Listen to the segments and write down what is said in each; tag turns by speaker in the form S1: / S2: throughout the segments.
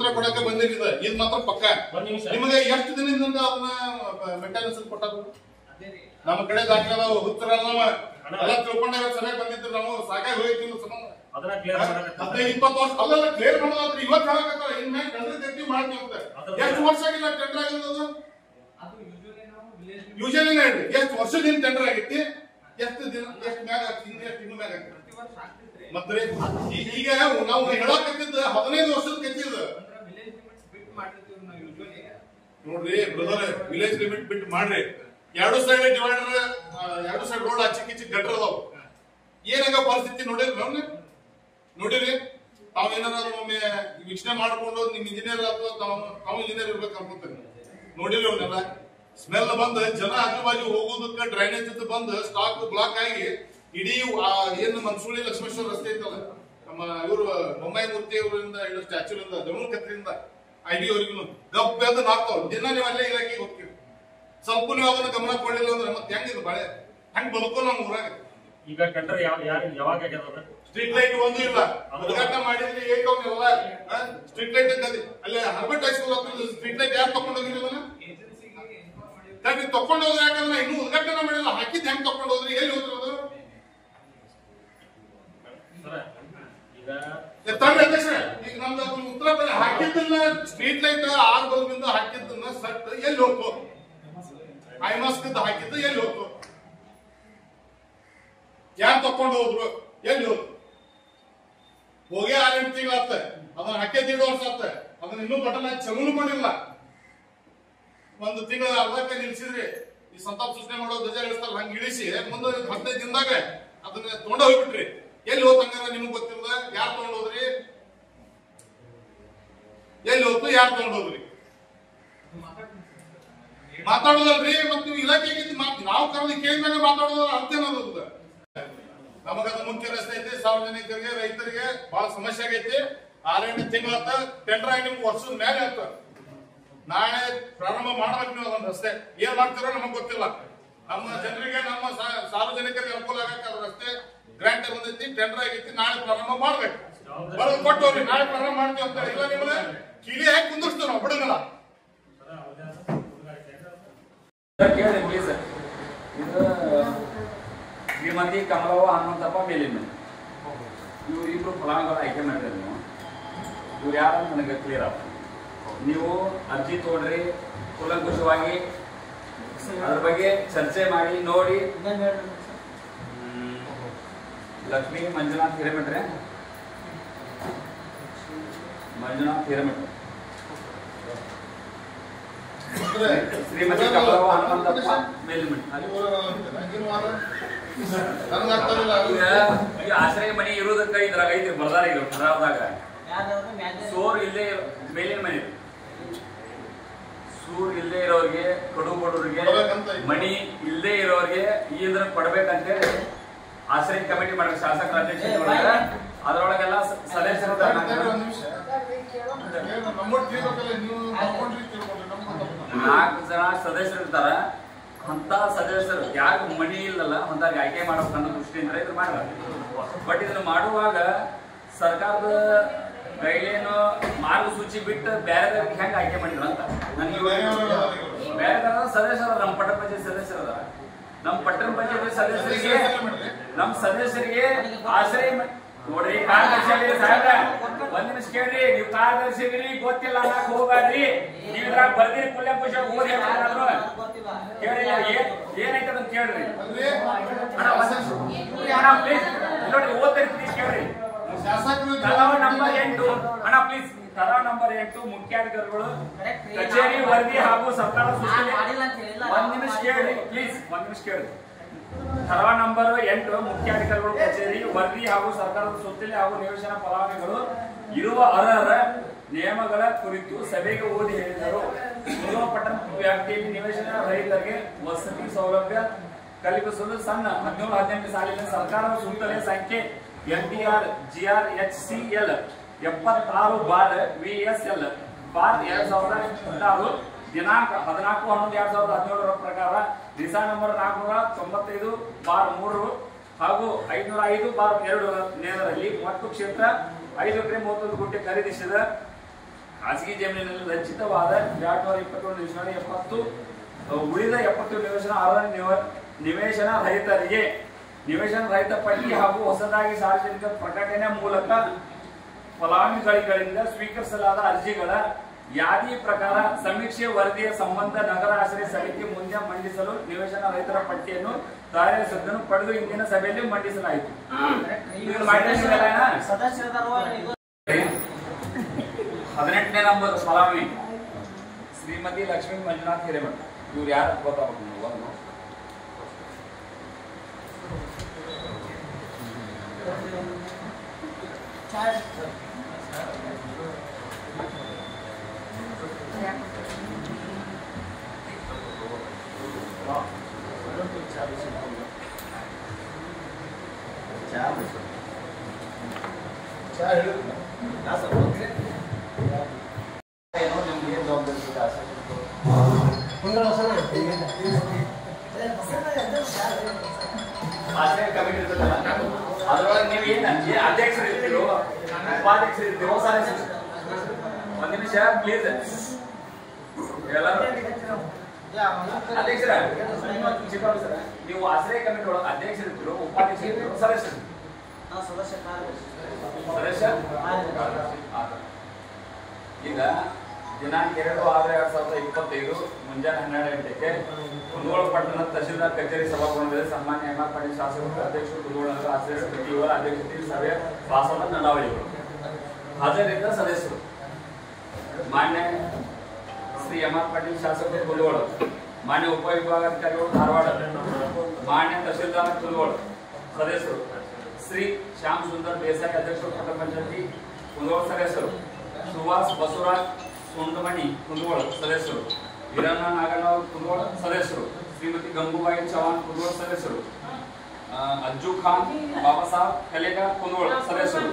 S1: ರೂಪಾಯಿ ಕೊಡಕ್ಕೆ ಬಂದಿರಿದ ಇದು ಮಾತ್ರ ಪಕ್ಕ. ನಿಮಗೆ ಎಷ್ಟು ದಿನದಿಂದ ಅದನ್ನ ಮೇಂಟೆನೆನ್ಸ್ ಕೊಟ್ಟರು? ನಮ್ಮ ಕಡೆ ದಾಖಲೆ ಉತ್ತರ ಎಲ್ಲ ತಿಳ್ಕೊಂಡಾಗ ಸರಿಯಾಗಿ ಬಂದಿದ್ರು. ನಾವು ಸಾಕಾಗಿ ಹೋಯ್ತಿಲ್ಲ ಸಂಬಂಧ 15-20 ವರ್ಷ ಅಲ್ಲ ಕ್ಲಿಯರ್ ಮಾಡೋದಾದ್ರೆ ಇವತ್ತು ಹೇಳಕತ್ತಾರ ಇನ್ಮೇಲೆ ಟೆಂಡರ್ ತೆಗ್ದು ಮಾಡ್ತೀವಿ ಅಂತ. ಎಷ್ಟು ವರ್ಷ ಆಗಿಲ್ಲ ಟೆಂಡರ್ ಆಗಿರೋದು? ಯೂಶಲಿ ಹೇಳ್ರಿ ಎಷ್ಟು ವರ್ಷದಿಂದ ಟೆಂಡರ್ ಆಗೈತಿ, ಎಷ್ಟು ದಿನ, ಎಷ್ಟು ಮ್ಯಾಗ ಆಗ್ತದೆ, ಎಷ್ಟು ತಿಂಗಳ ಮ್ಯಾಗ ಆಗ್ತದೆ. ಮತ್ತೆ ಈಗ ನಾವು ಹೇಳಕತ್ತಿದ್ದ 15 ವರ್ಷದ ಕತ್ತಿದ ನೋಡ್ರಿ ಬ್ರದರ್. ವಿಲೇಜ್ ಲಿಮಿಟ್ ಬಿಟ್ಟು ಮಾಡ್ರಿ. ಎರಡು ಸೈಡ್ ಡಿವೈಡರ್, ಎರಡು ಸೈಡ್ ರೋಡ್ ಚಿಕ್ಕ ಚಿಕ್ಕ ಗಟ್ರ ಅದಾವ. ಏನಾಗ ಪರಿಸ್ಥಿತಿ ನೋಡಿರಿ ನಾವು ನೋಡಿರಿ. ತಾವ್ ಏನಾದ್ರು ಒಮ್ಮೆ ವೀಕ್ಷಣೆ ಮಾಡ್ಕೊಂಡು ನಿಮ್ ಇಂಜಿನಿಯರ್ ಅಥವಾ ತಾವು ಇಂಜಿನಿಯರ್ ಇರ್ಬೇಕು ಅನ್ಕೊಂತೀನಿ. ನೋಡಿರಿ ಅವನ್ನೆಲ್ಲ ಸ್ಮೆಲ್ ಬಂದ್ ಜನ ಆಜು ಬಾಜು ಹೋಗೋದಕ್ಕೆ ಡ್ರೈನೇಜ್ ಬಂದ್ ಸ್ಟಾಕ್ ಬ್ಲಾಕ್ ಆಗಿ ಇಡೀ ಏನು ಮನ್ಸೂಳಿ ಲಕ್ಷ್ಮೇಶ್ವರ ರಸ್ತೆ ಐತಲ್ಲ, ನಮ್ಮ ಇವರು ಬೊಮ್ಮಾಯಿ ಮೂರ್ತಿ ಅವರಿಂದ ಇಡೋ ಸ್ಟ್ಯಾಚ್ಯೂರಿಂದ ದಮನ್ ಕತ್ರಿಯಿಂದ ಐಡಿ ಅವರಿಗೂ ಗಪ್ ಬೆದ್ದು ನಾಕ್ತಾವ್. ದಿನ ನೀವು ಅಲ್ಲೇ ಇಲಾಖೆಗೆ ಹೋಗ್ತೀವಿ. ಸ್ವಲ್ಪ ನೀವು ಅದನ್ನ ಗಮನ ಕೊಡಲಿಲ್ಲ ಅಂದ್ರೆ ಮತ್ತೆ ಹೆಂಗಿದ್ ಬಾಳೆ ಹೆಂಗ್ ಬದುಕೋ ನಮ್ಮ ಊರಾಗ.
S2: ಈಗ ಟೆಂಡರ್ ಯಾವಾಗ
S1: ಸ್ಟ್ರೀಟ್ ಲೈಟ್ ಒಂದು ಇಲ್ಲ, ಉದ್ಘಾಟನೆ ಮಾಡಿದ್ರೆ ಏಕವನ್ನೆಲ್ಲ ಸ್ಟ್ರೀಟ್ ಲೈಟ್ ಅಲ್ಲೇ ಹರ್ಬರ್ಟ್ ಹೈಸ್ಕೂಲ್ ಹತ್ರ ಸ್ಟ್ರೀಟ್ ಲೈಟ್ ಯಾರು ತಕೊಂಡೋಗಿರೋದನ್ನ ತಕೊಂಡ್ ಹೋದ್ರೆ ಯಾಕಂದ್ರೆ ಇನ್ನೂ ಉದ್ಘಾಟನೆ ಮಾಡಿಲ್ಲ. ಹಾಕಿದ್ ಹೆಂಗ್ ತಕೊಂಡ್ ಹೋದ್ರಿ, ಎಲ್ಲಿ ಹೋದ್ರದು? ಈಗ ನಮ್ದು ಉತ್ತರ ಪ್ರದೇಶ ಹಾಕಿದ್ದನ್ನ ಸ್ಟ್ರೀಟ್ ಲೈಟ್ 6 ಬಲ್ಬಿಂದ ಹಾಕಿದ್ದನ್ನ ಸಟ್ ಎಲ್ಲಿ ಹೋಗ್ತು? ಐಮಾಸ್ಕ್ ಹಾಕಿದ್ದು ಎಲ್ಲಿ ಹೋಗ್ತು? ಯಾರು ತಕೊಂಡು ಹೋದ್ರು? ಎಲ್ಲಿ ಹೋಗ್ತು? ಹೋಗಿ 6-8 ತಿಂಗಳಾಗ್ತ, ಅದನ್ನ ಹಾಕಿ 1.5 ವರ್ಷ ಆಗ್ತ, ಅದನ್ನ ಇನ್ನೂ ಬಟನ್ ಚಲೂ ಮಾಡಿಲ್ಲ. ಒಂದು ತಿಂಗಳ ಅರ್ಧಕ್ಕೆ ನಿಲ್ಸಿದ್ರಿ. ಈ ಸಂತಾಪ ಸೂಚನೆ ಮಾಡೋ ಧ್ವಜ ಇಳಿಸ್ತಾರ ಹಂಗ ಇಳಿಸಿ ಮುಂದೆ 15 ದಿನದಾಗ ಅದನ್ನ ತೊಗೊಂಡ ಹೋಗ್ಬಿಟ್ರಿ. ಎಲ್ಲಿ ಹೋತಂಗಾರ ನಿಮ್ಗೆ ಗೊತ್ತಿಲ್ಲ. ಯಾರು ತಗೊಂಡೋದ್ರಿ? ಎಲ್ಲಿ ಹೋಗ್ತು? ಯಾರು ತಗೊಂಡೋದ್ರಿ? ಮಾತಾಡೋದಲ್ರಿ. ಮತ್ತೆ ನೀವು ಇಲಾಖೆಗೆ ನಾವು ಕರೆದು ಕೇಳಿದಾಗ ಮಾತಾಡೋದು ಅರ್ಥ ಏನದ? ನಮಗದ ಮುಖ್ಯ ರಸ್ತೆ ಐತಿ, ಸಾರ್ವಜನಿಕರಿಗೆ ರೈತರಿಗೆ ಬಹಳ ಸಮಸ್ಯೆ ಆಗೈತಿ. 6-8 ತಿಂಗಳತ್ತ ಟೆಂಡರ್ ಆಗಿ ನಿಮ್ಗೆ ವರ್ಷದ ಮೇಲೆ ಆಯ್ತು. ನಾಳೆ ಪ್ರಾರಂಭ ಮಾಡ್ಬೇಕು ನೀವು ಅದನ್ನ ರಸ್ತೆ. ಏನ್ ಮಾಡ್ತಿರೋ ನಮಗ್ ಗೊತ್ತಿಲ್ಲ. ನಮ್ಮ ಜನರಿಗೆ ನಮ್ಮ ಸಾರ್ವಜನಿಕರಿಗೆ ಅನುಕೂಲ ಆಗಕ್ಕೆ ಅದ ರಸ್ತೆ ಗ್ರಾಂಟ್ ಬಂದೈತಿ, ಟೆಂಡರ್ ಆಗೈತಿ. ನಾಳೆ ಪ್ರಾರಂಭ ಮಾಡ್ಬೇಕು. ಬರೋದು ಕೊಟ್ಟವ್ರಿ ನಾಳೆ ಪ್ರಾರಂಭ ಮಾಡ್ತೀವಿ ಅಂತ ಇಲ್ಲ. ನಿಮ್ಗೆ ಕಿಲಿ ಹಾಕಿ ಕುಂದಿರ್ತೀವಿ ನಾವು ಬಿಡಂಗಲ್ಲ.
S3: ಶ್ರೀಮತಿ ಕಮಲವ್ವ ಹನುಮಂತಪ್ಪ ಮೇಲಿನ ಇವರಿಬ್ರು ಫಲಾನುಭವಿಗಳು ಆಯ್ಕೆ ಮಾಡಿದ್ರೆ ಇವ್ರು ಯಾರು ನನಗೆ ಕ್ಲಿಯರ್ ಆಗ. ನೀವು ಅರ್ಜಿ ತಗೊಂಡ್ರಿ, ಕೂಲಂಕುಷವಾಗಿ ಅದ್ರ ಬಗ್ಗೆ ಚರ್ಚೆ ಮಾಡಿ ನೋಡಿ. ಲಕ್ಷ್ಮೀ ಮಂಜುನಾಥ್ ಹಿರೇಮಠ್ರೆ, ಮಂಜುನಾಥ್ ಹಿರೇಮಠ, ಶ್ರೀಮತಿ ಕಮಲವ್ವ ಹನುಮಂತಪ್ಪ ಮೇಲಿಮಠ. ಈ ಆಶ್ರಯ ಮನೆ ಇರೋದಕ್ಕೆ ಇದ್ರಾಗ ಐತಿ ಬರ್ದಾರ. ಇದು ಖರಾಬ್ದಾಗ ಸೋರ್ ಇಲ್ಲೇ ಮೇಲಿನ ಮನೆ, ಸೂರ್ ಇಲ್ಲೇ ಇರೋರಿಗೆ, ಕಡು ಬಡವರಿಗೆ, ಮನಿ ಇಲ್ಲೇ ಇರೋರಿಗೆ ಇದ್ರ ಕೊಡ್ಬೇಕಂತೇಳಿ ಆಶ್ರಯ ಕಮಿಟಿ ಮಾಡ್ಬೇಕು. ಶಾಸಕರ ಅಧ್ಯಕ್ಷ ಅದ್ರೊಳಗೆಲ್ಲ ಸದಸ್ಯರು 4 ಜನ ಸದಸ್ಯರು ಇರ್ತಾರ. ಅಂತ ಸದಸ್ಯರು ಯಾರು ಮನಿ ಇಲ್ಲಲ್ಲ ಅಂತವ್ರಿಗೆ ಆಯ್ಕೆ ಮಾಡ್ಬೇಕನ್ನೋ ದೃಷ್ಟಿಯಿಂದ ಇದ್ರ ಮಾಡಬೇಕು. ಬಟ್ ಇದನ್ನ ಮಾಡುವಾಗ ಸರ್ಕಾರದ ಗೈಡ್ಲೈನ್ ಮಾರ್ಗಸೂಚಿ ಬಿಟ್ಟು ಬೇರೆ ಹೆಂಗ ಆಯ್ಕೆ ಮಾಡಿದ್ರ ಅಂತ ನನಗೆ ಬೇರೆ ಸದಸ್ಯರು, ನಮ್ಮ ಪಟ್ಟಣ ಪಂಚಾಯತ್ ಸದಸ್ಯರದ, ನಮ್ಮ ಪಟ್ಟಣ ಪಂಚಾಯತ್ ಸದಸ್ಯರಿಗೆ ಆಶ್ರಯ ನೋಡ್ರಿ. ಕಾರ್ಯದರ್ಶಿ ಸಾಹೇಬ್ರ ಒಂದ್ ನಿಮಿಷ ಕೇಳ್ರಿ. ನೀವು ಕಾರ್ಯದರ್ಶಿಗಿರಿ ಗೊತ್ತಿಲ್ಲ ಅನ್ನಕ್ ಹೋಗ್ಬೇಡ್ರಿ. ನೀವ್ ಇದ್ರಾಗ ಬರ್ದಿರಿ ಕುಲ್ಯಂಕುಷ ಓದಿ ಕೇಳಿ ಏನೈತೆ ಅಂತ ಕೇಳ್ರಿ. ಪ್ಲೀಸ್ ನೋಡ್ರಿ ಓದ್ರಿ, ಪ್ಲೀಸ್ ಕೇಳ್ರಿ. ತಲಾವ ನಂಬರ್ 8 ಅಣ್ಣ ಪ್ಲೀಸ್, ತಲಾವ ನಂಬರ್ 8 ಮುಖ್ಯಾಧಿಕಾರಿಗಳು ಕಚೇರಿ ವರದಿ ಹಾಗೂ ಸರ್ಕಾರ ಸೂಚನೆ. ಒಂದ್ ನಿಮಿಷ ಕೇಳ್ರಿ ಪ್ಲೀಸ್, ಒಂದ್ ನಿಮಿಷ ಕೇಳ್ರಿ. ತಲಾವ ನಂಬರ್ 8 ಮುಖ್ಯಾಧಿಕಾರಿಗಳು ಕಚೇರಿ ವರದಿ ಹಾಗೂ ಸರ್ಕಾರದ ಸೂಚನೆ ಹಾಗೂ ನಿವೇಶನ ಫಲಾನುಭವಿಗಳು ಇರುವ ಅರ್ಹರ ನಿಯಮಗಳ ಕುರಿತು ಸಭೆಗೆ ಓದಿ ಹೇಳಿದರು. ಪಟ್ಟಣ ವ್ಯಾಪ್ತಿಯಲ್ಲಿ ನಿವೇಶನ ರಹಿತರಿಗೆ ವಸತಿ ಸೌಲಭ್ಯ ಕಲ್ಪಿಸಲು ಸಣ್ಣ 17-18 ಸಾಲಿನ ಸರ್ಕಾರದ ಸೂಚನೆ ಸಂಖ್ಯೆ NDR GRHCL 76/VSL 2016 ದಿನಾಂಕ 14/11/2017 ಪ್ರಕಾರ ದಿಸಾ ನಂಬರ್ 495/3 ಹಾಗೂ 505/2 ನೇರದಲ್ಲಿ ಒಟ್ಟು ಕ್ಷೇತ್ರ 5 ಎಕರೆ 31 ಗುಂಟೆ ಖರೀದಿಸಿದ ಖಾಸಗಿ ಜಮೀನಿನಲ್ಲಿ ರಚಿತವಾದ 227 ಉಳಿದ 70 ನಿವೇಶನ ನಿವೇಶನ ರಹಿತರಿಗೆ ನಿವೇಶನ ರಹಿತ ಪಟ್ಟಿ ಹಾಗೂ ಹೊಸದಾಗಿ ಸಾರ್ವಜನಿಕ ಪ್ರಕಟಣೆ ಮೂಲಕ ಫಲಾನುಭವಿಗಳಿಂದ ಸ್ವೀಕರಿಸಲಾದ ಅರ್ಜಿಗಳ ಯಾದಿ ಪ್ರಕಾರ ಸಮೀಕ್ಷೆ ವರದಿಯ ಸಂಬಂಧ ನಗರ ಆಶ್ರಯ ಸಮಿತಿ ಮುಂದೆ ಮಂಡಿಸಲು ನಿವೇಶನ ರಹಿತರ ಪಟ್ಟಿಯನ್ನು ತಯಾರಿಸಿದ್ದನ್ನು ಪಡೆದು ಇಂದಿನ ಸಭೆಯಲ್ಲಿ ಮಂಡಿಸಲಾಯಿತು. 18ನೇ ನಂಬರ್ ಫಲಾನುಭವಿ ಶ್ರೀಮತಿ ಲಕ್ಷ್ಮೀ ಮಂಜುನಾಥ್ ಹಿರೇಮಠ. ಇವ್ರು ಯಾರು ಗೊತ್ತಾಗಬೇಕು? ಅದರೊಳಗೆ ನೀವು ಏನ್ ಅಧ್ಯಕ್ಷರು ಇರ್ತೀರೋ ಉಪಾಧ್ಯಕ್ಷರು ಇರ್ತೀರೋ ಒಂದ್ ನಿಮಿಷ ಪ್ಲೀಸ್ ಎಲ್ಲರೂ ಅಧ್ಯಕ್ಷರ ನೀವು ಆಶ್ರಯ ಕಮಿಟಿ ಒಳಗೆ ಅಧ್ಯಕ್ಷರು ಇರ್ತೀರೋ ಉಪಾಧ್ಯಕ್ಷರು ಇರ್ತೀರೋ ಸದಸ್ಯರು ಈಗ ದಿನಾಂಕ 2/6/2025 ಮುಂಜಾನೆ 12 ಗಂಟೆಗೆ ಕುಂದಗೋಳ ಪಟ್ಟಣ ತಹಶೀಲ್ದಾರ್ ಕಚೇರಿ ಸಭಾಭವನದಲ್ಲಿ ಸನ್ಮಾನ್ಯ ಎಂ.ಆರ್. ಪಾಟೀಲ್ ಶಾಸಕರು ಅಧ್ಯಕ್ಷರು ಕುಂದಗೋಳ ನಗರ ಆಶ್ರಯ ಸಮಿತಿ ಇವರ ಅಧ್ಯಕ್ಷತೆ ಸಭೆ ಭಾಷಣ ನಡಾವಳಿಗಳು ಹಾಜರಿದ್ದ ಸದಸ್ಯರು ಮಾನ್ಯ ಶ್ರೀ ಎಂ.ಆರ್. ಪಾಟೀಲ್ ಶಾಸಕರು ಕುಂದಗೋಳ, ಮಾನ್ಯ ಉಪವಿಭಾಗಾಧಿಕಾರಿಗಳು ಧಾರವಾಡ, ಮಾನ್ಯ ತಹಶೀಲ್ದಾರ್ ಕುಂದಗೋಳ ಸದಸ್ಯರು ಶ್ರೀ ಶ್ಯಾಮ್ ಸುಂದರ್ ದೇಸಾಯಿ ಅಧ್ಯಕ್ಷರು ಪಟ್ಟಣ ಪಂಚಾಯತಿ ಕುಂದಗೋಳ ಸದಸ್ಯರು, ಸುಭಾಷ್ ಬಸವರಾಜ್ ಸುಂಡಮಣಿ ಕುಂದಗೋಳ ಸದಸ್ಯರು, ವೀರಣ್ಣ ನಾಗಣ್ಣವ್ರ ಕುಂದಗೋಳ ಸದಸ್ಯರು, ಶ್ರೀಮತಿ ಗಂಗೂಬಾಯಿ ಚೌಹಾಣ್ ಕುಂದಗೋಳ ಸದಸ್ಯರು, ಅಜ್ಜು ಖಾನ್ ಬಾಬಾ ಸಾಹೇಬ್ ಕಲೇಗಾರ್ ಕುಂದಗೋಳ ಸದಸ್ಯರು,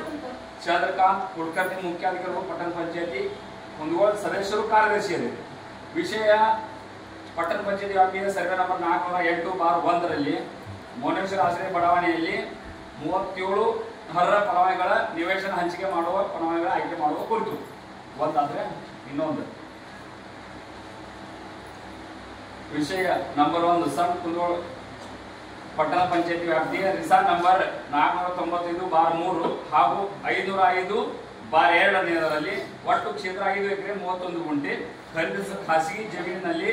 S3: ಚಂದ್ರಕಾಂತ್ ಕುಡ್ಕರ್ತಿ ಮುಖ್ಯಾಧಿಕಾರಿಗಳು ಪಟ್ಟಣ ಪಂಚಾಯತಿ ಕುಂದಗೋಳ ಸದಸ್ಯರು ಕಾರ್ಯದರ್ಶಿಯರು. ವಿಷಯ ಪಟ್ಟಣ ಪಂಚಾಯತಿ ವ್ಯಾಪ್ತಿಯ ಸರ್ವೆ ನಂಬರ್ 408/1ರಲ್ಲಿ ಮೋನೇಶ್ವರ ಆಶ್ರಯ ಬಡಾವಣೆಯಲ್ಲಿ 37 ಅರ್ಹ ಫಲಾನುಭವಿಗಳ ನಿವೇಶನ ಹಂಚಿಕೆ ಮಾಡುವ ಫಲಾನುಭವಿಗಳ ಆಯ್ಕೆ ಮಾಡುವ ಕುರಿತು ಒಂದಾದ್ರೆ ಇನ್ನೊಂದು ವಿಷಯ ನಂಬರ್ 1 ಸಣ್ಣ ಕುಂದಗೋಳ ಪಟ್ಟಣ ಪಂಚಾಯತಿ ವ್ಯಾಪ್ತಿಯ ರಿಸಾರ್ಟ್ ನಂಬರ್ 495/3 ಹಾಗೂ 505/2ರಲ್ಲಿ ಒಟ್ಟು ಕ್ಷೇತ್ರ 5 ಎಕರೆ 31 ಗುಂಟೆ ಖರೀದಿಸ ಖಾಸಗಿ ಜಮೀನಿನಲ್ಲಿ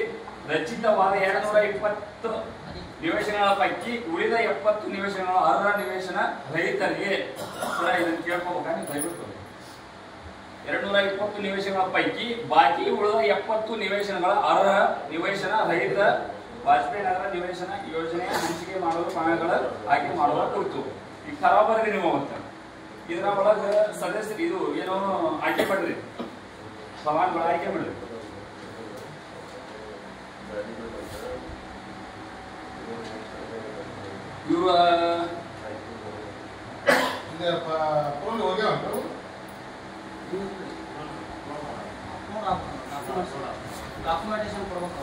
S3: ರಚಿತವಾದ 220 ನಿವೇಶನಗಳ ಪೈಕಿ ಉಳಿದ 70 ನಿವೇಶನಗಳ ಅರ್ಹ ನಿವೇಶನ ರಹಿತರಿಗೆ ಇದನ್ನು ಕೇಳ್ಕೋಬೇಕಾಗಿ ದಯವಿಟ್ಟು 220 ನಿವೇಶನಗಳ ಪೈಕಿ ಬಾಕಿ ಉಳಿದ 70 ನಿವೇಶನಗಳ ಅರ್ಹ ನಿವೇಶನ ರಹಿತ ವಾಜಪೇಯಿ ನಗರ ನಿವೇಶನ ಯೋಜನೆ ಹಂಚಿಕೆ ಮಾಡಲು ಕ್ರಮಗಳ ಆಯ್ಕೆ ಮಾಡುವ ಕುರಿತು ಈ ಖರಾಬರಿ ನೀವು ಇದರ ಒಳಗೆ ಸದಸ್ಯರು ಇದು ಏನೋ ಆಯ್ಕೆ ಮಾಡಿರಿ ಫಲಾನುಭವಿಗಳ ಆಯ್ಕೆ ಮಾಡಿರಿ. ಇವ
S4: ಡಾಕ್ಯುಮೆಂಟೇಶನ್ ಕೊಡ್ಬೇಕು.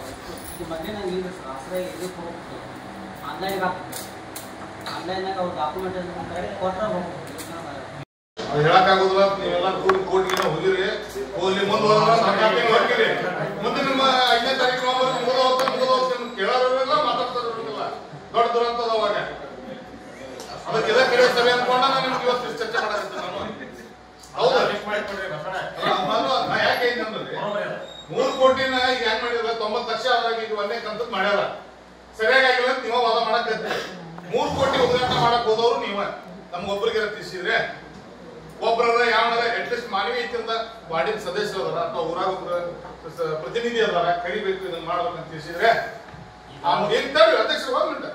S4: ಇದು ಮೊದಲೇ ನಂಗೆ ಇಲ್ಲ ಸರ್, ಆಶ್ರಯ ಇದು ಕೊಡ್ಬೇಕು ಆನ್ಲೈನ್ಗೆ ಹಾಕ್ಬೇಕು. ಆನ್ಲೈನ್ನಾಗ ಅವ್ರು ಡಾಕ್ಯುಮೆಂಟೇಶನ್ ಕೊಟ್ಟರೆ ಹೋಗ್ಬೇಕು.
S1: ಅದು ಹೇಳಕ್ಕಾಗೋದಿಲ್ಲ. ನೀವೆಲ್ಲ ಕೋರ್ಟ್ಗೆ ಹೋಗಿರಿ, ಹೋಗ್ಲಿ ಮುಂದೆ ಹೋಗ್ತೀರಿ. ಮುಂದೆ ನಿಮ್ಮ 5ನೇ ತಾರೀಕು ಮುಗಿದ ಕೇಳೋರೆಲ್ಲ ಮಾತಾಡ್ತಾರಲ್ಲ ದೊಡ್ಡ ದುರಂತದ ಅವಾಗ ಅದಕ್ಕೆ ಇದ ಕಡೆ ಸಭೆ ಅನ್ಕೊಂಡ ನಾನು ನಿಮ್ಗೆ ಇವತ್ತು ಚರ್ಚೆ ಮಾಡಾಕತ್ತೆ. ನಾನು ಹೌದಾ ನಾ ಯಾಕೆ ಏನಂದ್ರೆ 3 ಕೋಟಿನ ಈಗ ಹೆಂಗ್ ಮಾಡಿದ್ರ 90 ಲಕ್ಷ ಆದಾಗ ಈಗ 1ನೇ ಕಂತದ್ ಮಾಡ್ಯಾರ ಸರಿಯಾಗಿಲ್ಲ ಅಂತ ನೀವ ವಾದ ಮಾಡಕತ್ತೆ. 3 ಕೋಟಿ ಉದ್ಘಾಟನೆ ಮಾಡಕ್ ಹೋದವ್ರು ನೀವ ನಮ್ಗೊಬ್ರಿಗೆ ತಿಳಿಸಿದ್ರೆ ಒಬ್ಬರ ಯಾವನಾರ ಅಟ್ಲೀಸ್ಟ್ ಮಾನವೀಯತೆಯಿಂದ ವಾರ್ಡಿನ ಸದಸ್ಯರು ಅದಾರ ಅಥವಾ ಊರಾಗ ಒಬ್ಬರ ಪ್ರತಿನಿಧಿ ಅದಾರ ಕರಿಬೇಕು ಇದನ್ನ ಮಾಡ್ಬೇಕಂತ ತಿಳಿಸಿದ್ರೆ ಏನ್ತಾವೆ ಅಧ್ಯಕ್ಷರು ಹೋಗ್ಬಿಟ್ಟ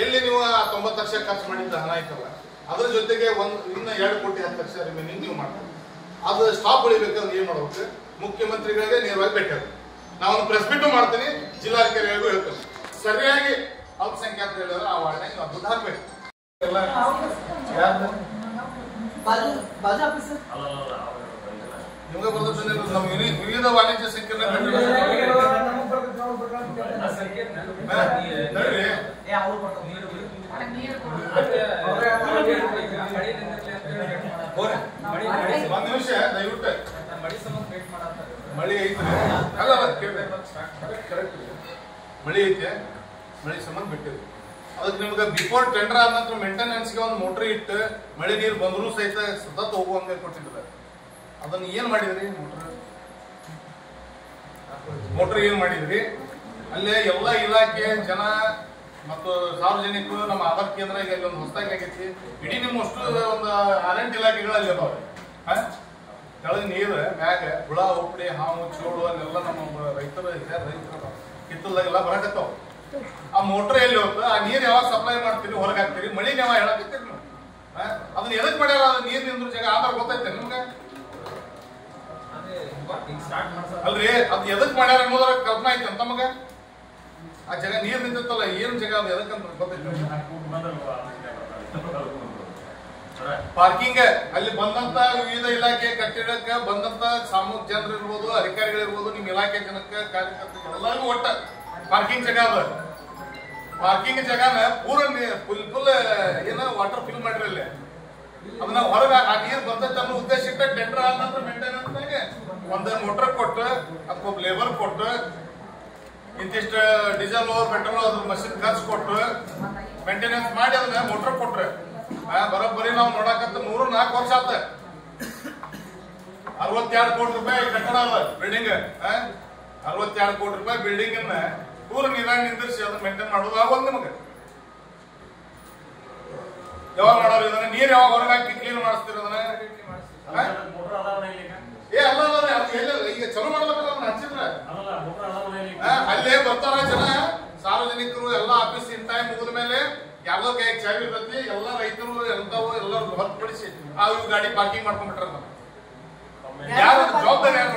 S1: ಎಲ್ಲಿ ನೀವು ಆ 90 ಲಕ್ಷ ಖರ್ಚು ಮಾಡಿದ್ದ ಹಣ ಐತಲ್ಲ ಅದ್ರ ಜೊತೆಗೆ ಇನ್ನ 2 ಕೋಟಿ 10 ಲಕ್ಷ ರಿಮೈನಿಂಗ್ ನೀವು ಮಾಡ್ತೀವಿ. ಅದು ಸ್ಟಾಪ್ ಉಳಿಬೇಕಂದ್ರೆ ಏನ್ ಮಾಡ್ಬೇಕು? ಮುಖ್ಯಮಂತ್ರಿಗಳಿಗೆ ನೇರವಾಗಿ ಭೇಟಿ ನಾವು ಪ್ರೆಸ್ ಮೀಟು ಮಾಡ್ತೀನಿ, ಜಿಲ್ಲಾಧಿಕಾರಿಗಳಿಗೂ ಹೇಳ್ತೇನೆ. ಸರಿಯಾಗಿ ಅಲ್ಪಸಂಖ್ಯಾತರು ಹೇಳಿದ್ರೆ ಆ ವಾರ್ಡ್ನಾಗ ನೀವು ಅದ್ಭುತ ಹಾಕ್ಬೇಕು. ನಿಮ್ಗೆ ಬರ್ತದೆ ನಮ್ಮ ವಿವಿಧ ವಾಣಿಜ್ಯ ಸಂಕೀರ್ಣ ಒಂದ್ ನಿಮಿಷ ದಯವಿಟ್ಟು ಮಳಿ ಐತ್ರಿ ಅಲ್ಲ ಕರೆಕ್ಟ್ ಮಳಿ ಐತೆ ಮಳಿ ಸಂಬಂಧ ಬಿಟ್ಟಿರಿ ಅದಕ್ಕೆ ನಿಮ್ಗೆ ಬಿಫೋರ್ ಟೆಂಡರ್ ಆದ ನಂತರ ಮೇಂಟೆನೆನ್ಸ್ಗೆ ಒಂದು ಮೋಟ್ರ್ ಇಟ್ಟು ಮಳೆ ನೀರು ಬಂದರೂ ಸಹಿತ ಸತತ ಹೋಗುವಂಗೆ ಕೊಟ್ಟಿದ್ದಾರೆ ಅದನ್ನ ಏನ್ ಮಾಡಿದ್ರಿ ಮೋಟ್ರ್ ಏನ್ ಮಾಡಿದ್ರಿ ಅಲ್ಲೇ ಎಲ್ಲ ಇಲಾಖೆ ಜನ ಮತ್ತು ಸಾರ್ವಜನಿಕರು ನಮ್ಮ ಆಧಾರ್ ಕೇಂದ್ರ ಈಗ ಅಲ್ಲಿ ಒಂದು ಹೊಸದಾಗಿ ಆಗೈತಿ ಇಡೀ ನಿಮ್ಮ ಅಷ್ಟು ಒಂದು ಆರೆಂಟ್ ಇಲಾಖೆಗಳಲ್ಲಿ ಅದಾವೆ ಕೆಳಗೆ ನೀರು ಮ್ಯಾಗ ಹುಳ ಉಪ್ಪಡಿ ಹಾವು ಚೋಳು ಅಲ್ಲೆಲ್ಲ ನಮ್ಮ ರೈತರು ಕಿತ್ತಲ್ದಾಗೆಲ್ಲ ಬರಕತ್ತಾವ ಆ ಮೋಟ್ರ್ ಎಲ್ಲಿ ಹೋಗ್ತ ಆ ನೀರ್ ಯಾವಾಗ ಸಪ್ಲೈ ಮಾಡ್ತೀರಿ ಹೊರಗೆ ಹಾಕ್ತೀರಿ ಮಳಿ ಯಾವ ಹೇಳಕತ್ತೀರಿ ನೀವು ಅದನ್ನ ಎದಕ್ ಮಾಡ್ಯಾರ ನೀರ್ ನಿಂದ್ರ ಜಾಗ ಆಧಾರ ಗೊತ್ತೈತೆ ನಿಮ್ಗೆ ಅಲ್ರಿ ಅದ್ ಎದಕ್ ಮಾಡ್ಯಾರ ಅನ್ನೋದ್ರ ಕಲ್ಪನಾ ಐತೆ ಅಂತ ನಮಗ ಆ ಜಾಗ ನೀರ್ ನಿಂತಿರ್ತಲ್ಲ ಏನ್ ಜಾಗ ಅದು ಎದಕ್ಕಂತ ಗೊತ್ತೈತೆ ಪಾರ್ಕಿಂಗ್ ಅಲ್ಲಿ ಬಂದಂತ ವಿವಿಧ ಇಲಾಖೆ ಕಟ್ಟಿಡಕ್ಕೆ ಬಂದಂತ ಸಾಮೂಹಿಕ ಜನರು ಇರ್ಬೋದು ಅಧಿಕಾರಿಗಳಿರ್ಬೋದು ನಿಮ್ ಇಲಾಖೆ ಜನಕ್ಕೆ ಕಾರ್ಯಕರ್ತರಿಗೆ ಎಲ್ಲರಿಗೂ ಒಟ್ಟ ಪಾರ್ಕಿಂಗ್ ಜಾಗ ಅದ ಪಾರ್ಕಿಂಗ್ ಜಾಗನ ಫುಲ್ ಏನ ವಾಟರ್ ಫಿಲ್ ಮಾಡಿರಲ್ಲ ಅದನ್ನ ಹೊರಗೆ ಆ ನೀರು ಬರ್ತೈತೆ ಅನ್ನೋ ಉದ್ದೇಶ ಇಟ್ಟ ಟೆಂಡರ್ ಆದ ನಂತರ ಮೇಂಟೆನೆನ್ಸ್ನಾಗೆ ಒಂದು ಮೋಟರ್ ಕೊಟ್ಟು ಅದಕ್ಕೊಬ್ಬ ಲೇಬರ್ ಕೊಟ್ಟು ಇಂತಿಷ್ಟು ಡೀಸೆಲ್ ಪೆಟ್ರೋಲ್ ಅದ್ರ ಮಷಿನ್ ಖರ್ಚು ಕೊಟ್ಟು ಮೇಂಟೆನೆನ್ಸ್ ಮಾಡಿ ಅದನ್ನ ಮೋಟರ್ ಕೊಟ್ರೆ ಬರೋಬ್ಬರಿ ನಾವು ನೋಡಕಂತ 3-4 ವರ್ಷ ಆತ 62 ಕೋಟಿ ರೂಪಾಯಿ ಕಟ್ಟಡ ಅದ ಬಿಲ್ಡಿಂಗ್ 62 ಕೋಟಿ ರೂಪಾಯಿ ಬಿಲ್ಡಿಂಗ್ ಅನ್ನ ಪೂರ ನೀರಾಗಿ ನಿಂದಿರಿಸಿ ಅದನ್ನ ಮೇಂಟೈನ್ ಮಾಡೋದು ಆಗೋದು ನಿಮಗೆ ಯಾವಾಗ ಮಾಡೋರು ಇದನ್ನ ನೀರ್ ಯಾವಾಗ ಹೊರಗೆ ಹಾಕಿ ಕ್ಲೀನ್ ಮಾಡಿಸ್ತೀರ ಅದನ್ನ ಈಗ ಚಲೋ ಮಾಡ್ಬೇಕಲ್ಲ ಅದನ್ನ ಹಚ್ಚಿದ್ರ ಅಲ್ಲೇ ಬರ್ತಾರ ಜನ ಸಾರ್ವಜನಿಕರು ಎಲ್ಲ ಆಫೀಸ್ ಇನ್ ಟೈಮ್ ಮುಗಿದ ಮೇಲೆ ಯಾವ್ದೋ ಕೈ ಚಾವಿ ಇರ್ತೈತಿ ಎಲ್ಲ ರೈತರು ಎಂತವು ಎಲ್ಲರೂ ಹೊರತುಪಡಿಸಿ ಆ ಗಾಡಿ ಪಾರ್ಕಿಂಗ್ ಮಾಡ್ಕೊಂಡ್ಬಿಟ್ರ ಯಾರು ಜವಾಬ್ದಾರಿ ಯಾರು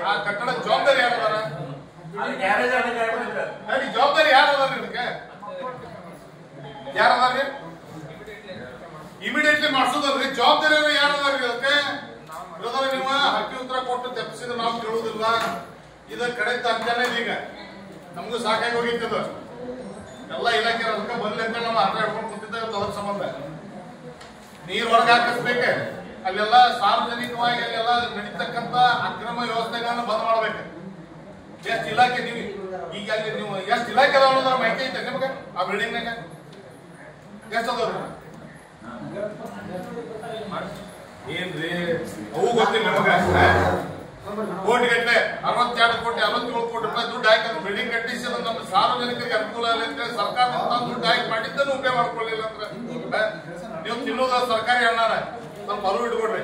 S1: ಆ ಕಟ್ಟಡ ಜವಾಬ್ದಾರಿ ಯಾರು ಜವಾಬ್ದಾರಿ ಯಾರು ಅದಾರ ಇದಕ್ಕೆ ಯಾರು ಅದಾರ್ರಿ ಇಮಿಡಿಯೇಟ್ಲಿ ಮಾಡಿಸೋದಲ್ರಿ ಜವಾಬ್ದಾರಿ ಯಾರು ಅದಾರ್ರಿ ಅದಕ್ಕೆ ಬ್ರದರ್ ನೀವು ಹಕ್ಕಿ ಉತ್ತರ ಕೊಟ್ಟು ತಪ್ಪಿಸಿದ್ರೆ ನಾವು ಕೇಳುವುದಿಲ್ಲ ಇದ ಕಡೆ ಅಂತಾನೆ ಈಗ ನಮಗೂ ಸಾಕಾಗಿ ಹೋಗಿತ್ತು ಎಲ್ಲ ಇಲಾಖೆ ಅದಕ್ಕೆ ಬರ್ಲಿ ಅಂತ ನಾವು ಹತ್ರ ಹಿಡ್ಕೊಂಡು ಕುಂತಿದ್ದೇವೆ ಅದ್ರ ಸಂಬಂಧ ನೀರ್ ಹೊರಗೆ ಹಾಕಿಸ್ಬೇಕು ಅಲ್ಲೆಲ್ಲ ಸಾರ್ವಜನಿಕವಾಗಿ ಅಲ್ಲೆಲ್ಲ ನಡೀತಕ್ಕಂತ ಅಕ್ರಮ ವ್ಯವಸ್ಥೆಗಳನ್ನ ಬಂದ್ ಮಾಡ್ಬೇಕು ಎಷ್ಟು ಇಲಾಖೆ ನೀವು ಈಗ ಅಲ್ಲಿ ನೀವು ಎಷ್ಟು ಇಲಾಖೆ ಅದಾವ ಅನ್ನೋದ್ರ ಮಾಹಿತಿ ಐತೆ ನಿಮ್ಗೆ ಆ ಬಿಲ್ಡಿಂಗ್ ನಾಗ ಎಷ್ಟು ಅದಾವ್ರಿ ಏನ್ರಿ ಅವು ಗೊತ್ತಿಲ್ಲ ನಿಮಗ ಕೋಟಿ ಗಟ್ಟಲೆ 62 ಕೋಟಿ 67 ಕೋಟಿ ರೂಪಾಯಿ ದುಡ್ಡು ಹಾಕಿ ಬಿಲ್ಡಿಂಗ್ ಕಟ್ಟಿಸಿ ನಮ್ಮ ಸಾರ್ವಜನಿಕರಿಗೆ ಅನುಕೂಲ ಆಗಲಿ ಸರ್ಕಾರ ದುಡ್ಡು ಹಾಕಿ ಮಾಡಿದ್ದನ್ನು ಉಪಯೋಗ ಮಾಡ್ಕೊಳ್ಳಿಲ್ಲ ಅಂದ್ರೆ ನೀವು ತಿನ್ನೋದ ಸರ್ಕಾರಿ ಅನ್ನನ ಸ್ವಲ್ಪ ಅರಿವು ಇಟ್ಕೊಡ್ರಿ